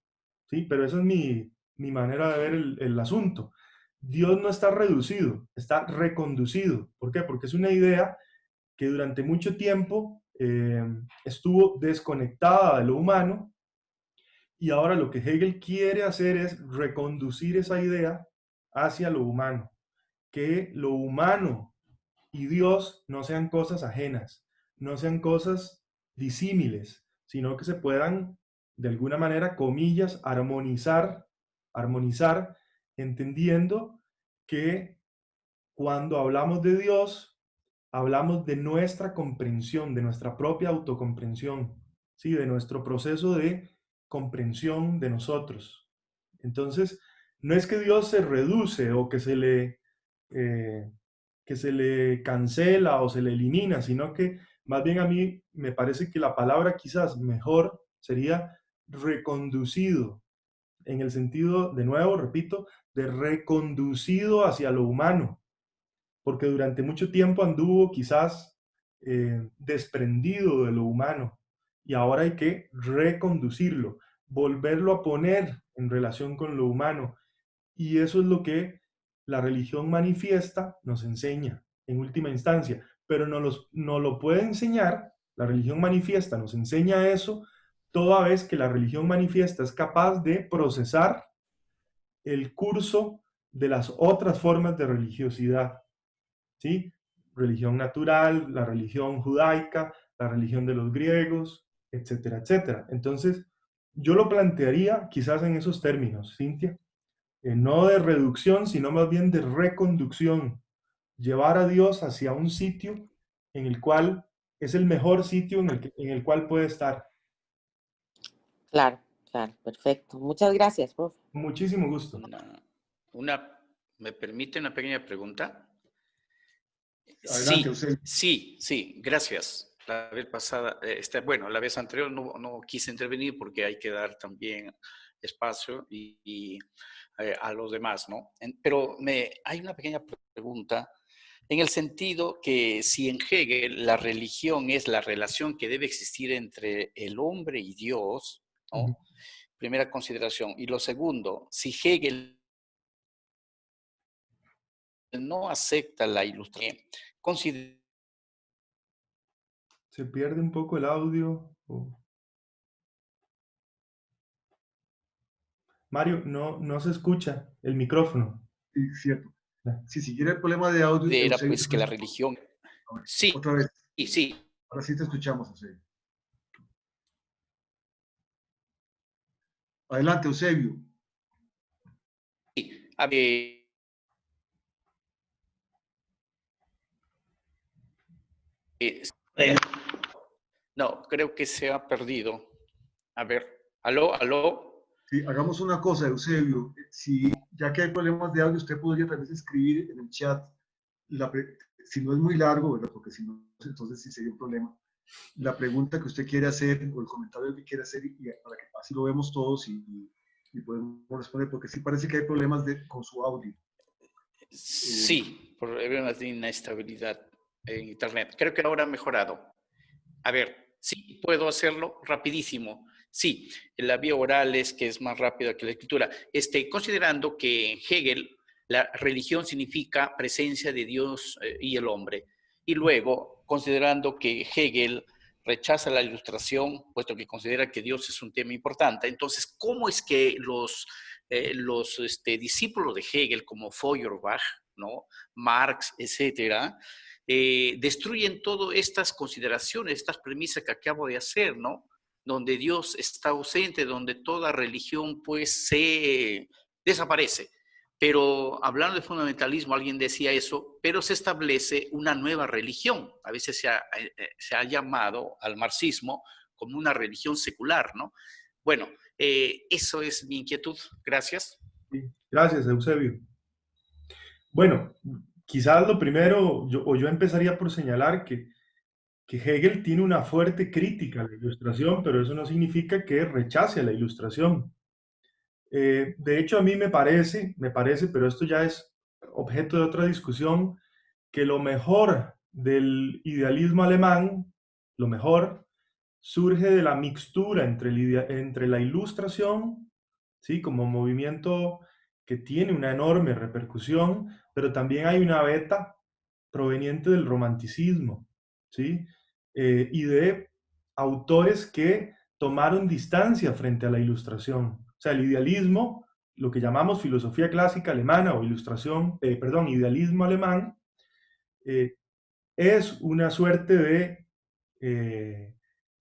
¿sí? Pero esa es mi manera de ver el asunto. Dios no está reducido, está reconducido. ¿Por qué? Porque es una idea que durante mucho tiempo estuvo desconectada de lo humano y ahora lo que Hegel quiere hacer es reconducir esa idea hacia lo humano, que lo humano y Dios no sean cosas ajenas, no sean cosas disímiles, sino que se puedan, de alguna manera, comillas, armonizar, entendiendo que cuando hablamos de Dios, hablamos de nuestra comprensión, de nuestra propia autocomprensión, ¿sí? De nuestro proceso de comprensión de nosotros. Entonces, no es que Dios se reduce o que se le cancela o se le elimina, sino que más bien a mí me parece que la palabra quizás mejor sería reconducido, en el sentido, de nuevo, repito, de reconducido hacia lo humano, porque durante mucho tiempo anduvo quizás desprendido de lo humano y ahora hay que reconducirlo, volverlo a poner en relación con lo humano. Y eso es lo que la religión manifiesta nos enseña en última instancia, pero no lo puede enseñar, la religión manifiesta nos enseña eso toda vez que la religión manifiesta es capaz de procesar el curso de las otras formas de religiosidad, ¿sí? Religión natural, la religión judaica, la religión de los griegos, etcétera, etcétera. Entonces, yo lo plantearía quizás en esos términos, Cintia, no de reducción, sino más bien de reconducción, llevar a Dios hacia un sitio en el cual es el mejor sitio en el cual puede estar. Claro, claro, perfecto. Muchas gracias, profe. Muchísimo gusto. ¿Me permite una pequeña pregunta? Adelante, Eusebio. Sí, gracias. La vez pasada, bueno, la vez anterior no quise intervenir porque hay que dar también espacio y a los demás, ¿no? Pero hay una pequeña pregunta en el sentido que si en Hegel la religión es la relación que debe existir entre el hombre y Dios, ¿no? Primera consideración. Y lo segundo, si Hegel no acepta la ilustración, considera... Se pierde un poco el audio. Mario, no se escucha el micrófono. Sí, cierto. Si siguiera el problema de audio, Eusebio, pues que la religión... Sí, otra vez. sí. Ahora sí te escuchamos, Eusebio. Adelante, Eusebio. Sí, a ver, no, creo que se ha perdido. A ver, aló. Sí, hagamos una cosa, Eusebio. Si, ya que hay problemas de audio, usted podría tal vez escribir en el chat, si no es muy largo, ¿verdad? Porque si no, entonces sí sería un problema. La pregunta que usted quiere hacer o el comentario que quiere hacer, y para que así lo vemos todos y podemos responder, porque sí parece que hay problemas con su audio. Sí, problemas de inestabilidad en Internet. Creo que ahora ha mejorado. A ver, sí, puedo hacerlo rapidísimo. Sí, la vía oral es que es más rápida que la escritura. Considerando que en Hegel la religión significa presencia de Dios y el hombre. Y luego, considerando que Hegel rechaza la ilustración, puesto que considera que Dios es un tema importante, entonces, ¿cómo es que los discípulos de Hegel, como Feuerbach, ¿no? Marx, etcétera, destruyen todas estas consideraciones, estas premisas que acabo de hacer, ¿no? Donde Dios está ausente, donde toda religión pues se desaparece. Pero hablando de fundamentalismo, alguien decía eso, pero se establece una nueva religión. A veces se ha llamado al marxismo como una religión secular, ¿no? Bueno, eso es mi inquietud. Gracias. Sí, gracias, Eusebio. Bueno, quizás lo primero, yo empezaría por señalar que Hegel tiene una fuerte crítica a la ilustración, pero eso no significa que rechace a la ilustración. De hecho, a mí me parece, pero esto ya es objeto de otra discusión, que lo mejor del idealismo alemán, lo mejor, surge de la mixtura entre la ilustración, ¿sí? Como movimiento que tiene una enorme repercusión, pero también hay una beta proveniente del romanticismo, ¿sí? Y de autores que tomaron distancia frente a la ilustración. O sea, el idealismo, lo que llamamos filosofía clásica alemana o idealismo alemán, es una suerte de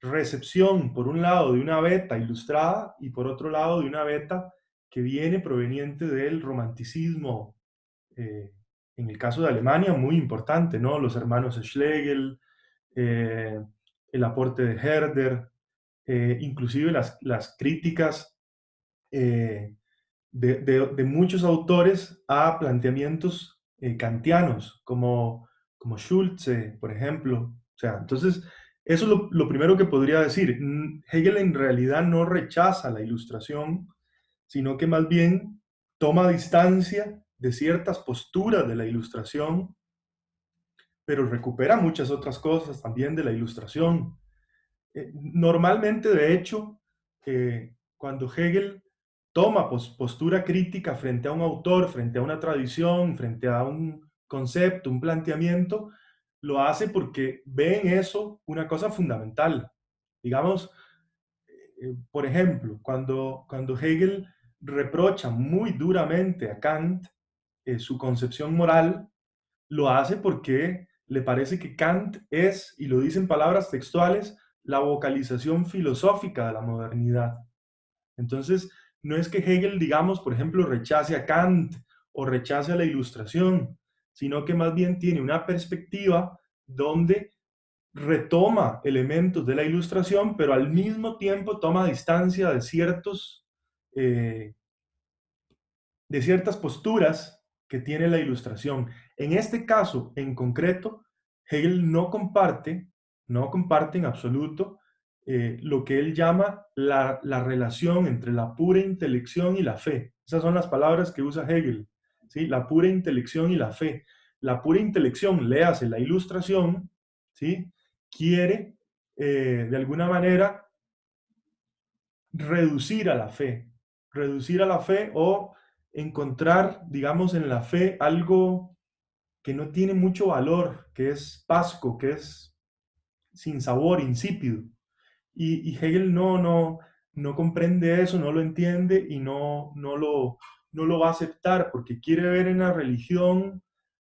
recepción, por un lado, de una beta ilustrada y por otro lado, de una beta que viene proveniente del romanticismo, en el caso de Alemania, muy importante, ¿no? Los hermanos Schlegel, el aporte de Herder, inclusive las críticas de muchos autores a planteamientos kantianos, como Schulze, por ejemplo. O sea, entonces, eso es lo primero que podría decir. Hegel en realidad no rechaza la ilustración, sino que más bien toma distancia de ciertas posturas de la ilustración, pero recupera muchas otras cosas también de la ilustración. Normalmente, de hecho, cuando Hegel toma postura crítica frente a un autor, frente a una tradición, frente a un concepto, un planteamiento, lo hace porque ve en eso una cosa fundamental. Digamos, por ejemplo, cuando Hegel reprocha muy duramente a Kant su concepción moral, lo hace porque le parece que Kant es, y lo dice en palabras textuales, la vocalización filosófica de la modernidad. Entonces, no es que Hegel, digamos, por ejemplo, rechace a Kant o rechace a la ilustración, sino que más bien tiene una perspectiva donde retoma elementos de la ilustración, pero al mismo tiempo toma distancia de ciertas posturas que tiene la ilustración. En este caso, en concreto, Hegel no comparte en absoluto lo que él llama la relación entre la pura intelección y la fe. Esas son las palabras que usa Hegel, ¿sí? La pura intelección y la fe. La pura intelección, léase la ilustración, ¿sí? Quiere, de alguna manera, reducir a la fe o encontrar, digamos, en la fe algo que no tiene mucho valor, que es pasco, que es sin sabor, insípido. Y Hegel no comprende eso, no lo entiende y no lo va a aceptar porque quiere ver en la religión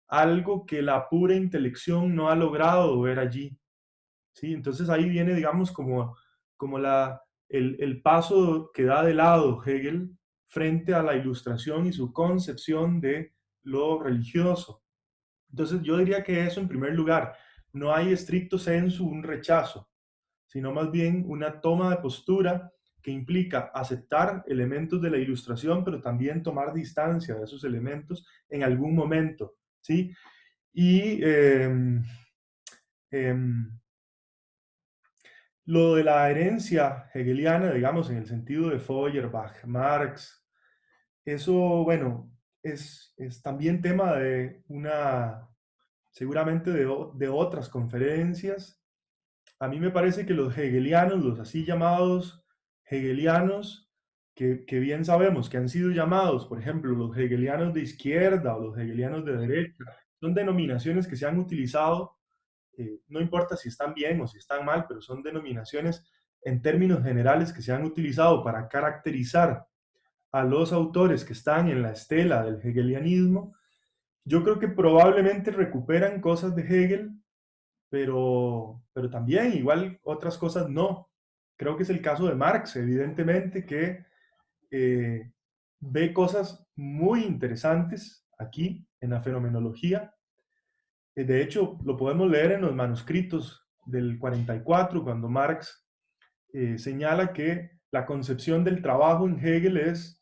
algo que la pura intelección no ha logrado ver allí. ¿Sí? Entonces ahí viene, digamos, como el paso que da de lado Hegel frente a la Ilustración y su concepción de lo religioso. Entonces yo diría que eso en primer lugar, no hay estricto sensu un rechazo, sino más bien una toma de postura que implica aceptar elementos de la Ilustración, pero también tomar distancia de esos elementos en algún momento, ¿sí? Y lo de la herencia hegeliana, digamos, en el sentido de Feuerbach, Marx, eso, bueno, es también tema de seguramente de otras conferencias. A mí me parece que los hegelianos, los así llamados hegelianos, que bien sabemos que han sido llamados, por ejemplo, los hegelianos de izquierda o los hegelianos de derecha, son denominaciones que se han utilizado, no importa si están bien o si están mal, pero son denominaciones en términos generales que se han utilizado para caracterizar a los autores que están en la estela del hegelianismo. Yo creo que probablemente recuperan cosas de Hegel, pero también igual otras cosas no. Creo que es el caso de Marx, evidentemente, que ve cosas muy interesantes aquí en la fenomenología. De hecho, lo podemos leer en los manuscritos del 44, cuando Marx señala que la concepción del trabajo en Hegel es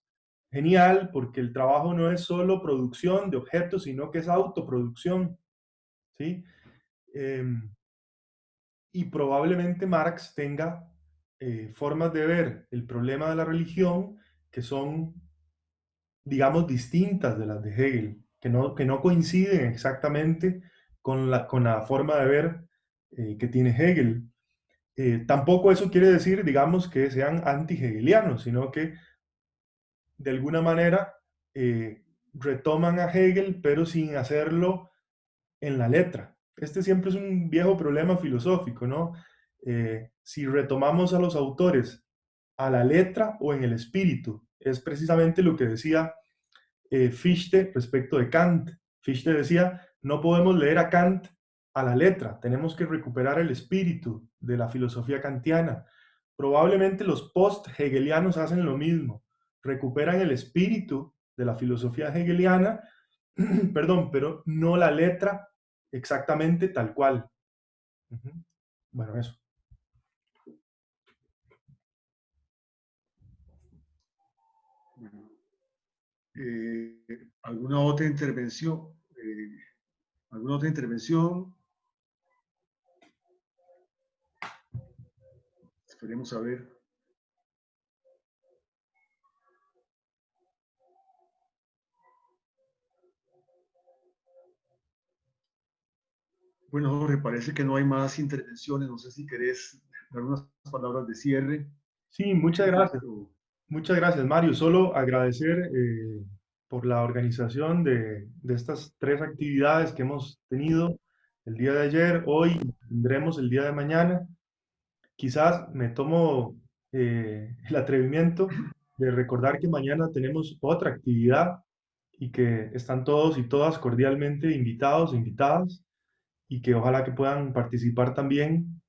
genial porque el trabajo no es solo producción de objetos, sino que es autoproducción, ¿sí? Y probablemente Marx tenga formas de ver el problema de la religión que son, digamos, distintas de las de Hegel, que no coinciden exactamente con la forma de ver que tiene Hegel. Tampoco eso quiere decir, digamos, que sean anti-hegelianos, sino que de alguna manera retoman a Hegel, pero sin hacerlo en la letra. Este siempre es un viejo problema filosófico, ¿no? Si retomamos a los autores a la letra o en el espíritu, es precisamente lo que decía Fichte respecto de Kant. Fichte decía, no podemos leer a Kant a la letra, tenemos que recuperar el espíritu de la filosofía kantiana. Probablemente los post-hegelianos hacen lo mismo, recuperan el espíritu de la filosofía hegeliana, perdón, pero no la letra exactamente tal cual. Bueno, eso. ¿Alguna otra intervención? ¿Alguna otra intervención? Esperemos a ver. Bueno, Jorge, parece que no hay más intervenciones. No sé si querés dar unas palabras de cierre. Sí, muchas gracias. Muchas gracias, Mario. Solo agradecer por la organización de estas 3 actividades que hemos tenido el día de ayer, hoy y tendremos el día de mañana. Quizás me tomo el atrevimiento de recordar que mañana tenemos otra actividad y que están todos y todas cordialmente invitados, invitadas, y que ojalá que puedan participar también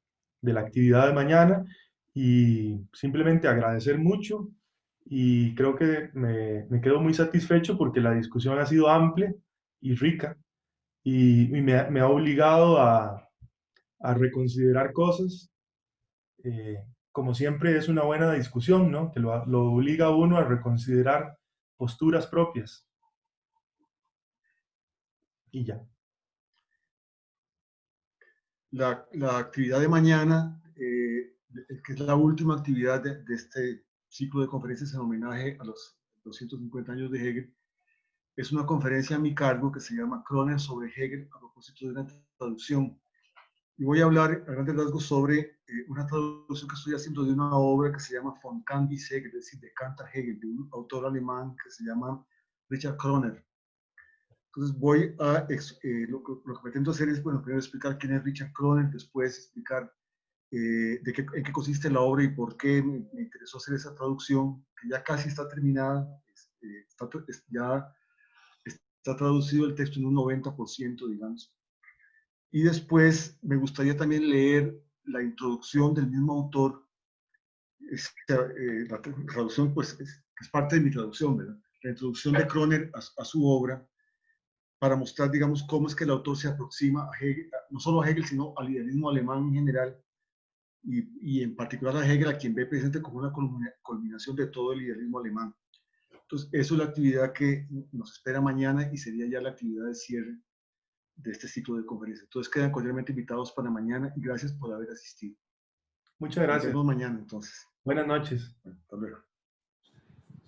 de la actividad de mañana y simplemente agradecer mucho y creo que me quedo muy satisfecho porque la discusión ha sido amplia y rica y me ha obligado a reconsiderar cosas. Como siempre es una buena discusión, ¿no? Que lo obliga a uno a reconsiderar posturas propias. Y ya. La actividad de mañana, que es la última actividad de este ciclo de conferencias en homenaje a los 250 años de Hegel, es una conferencia a mi cargo que se llama Kroner sobre Hegel a propósito de una traducción. Y voy a hablar a grandes rasgos sobre una traducción que estoy haciendo de una obra que se llama Von Kant bis Hegel, es decir, de Kant a Hegel, de un autor alemán que se llama Richard Kroner. Entonces voy a, lo que pretendo hacer es, bueno, primero explicar quién es Richard Kroner, después explicar en qué consiste la obra y por qué me interesó hacer esa traducción, que ya casi está terminada, ya está traducido el texto en un 90%, digamos. Y después me gustaría también leer la introducción del mismo autor. La traducción, pues, es parte de mi traducción, ¿verdad? La introducción de Kroner a su obra, para mostrar, digamos, cómo es que el autor se aproxima a Hegel, no solo a Hegel, sino al idealismo alemán en general, y en particular a Hegel, a quien ve presente como una culminación de todo el idealismo alemán. Entonces, eso es la actividad que nos espera mañana y sería ya la actividad de cierre de este ciclo de conferencias. Entonces, quedan cordialmente invitados para mañana y gracias por haber asistido. Muchas Nos gracias. vemos mañana, entonces. Buenas noches. Bueno, hasta luego.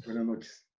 Buenas noches.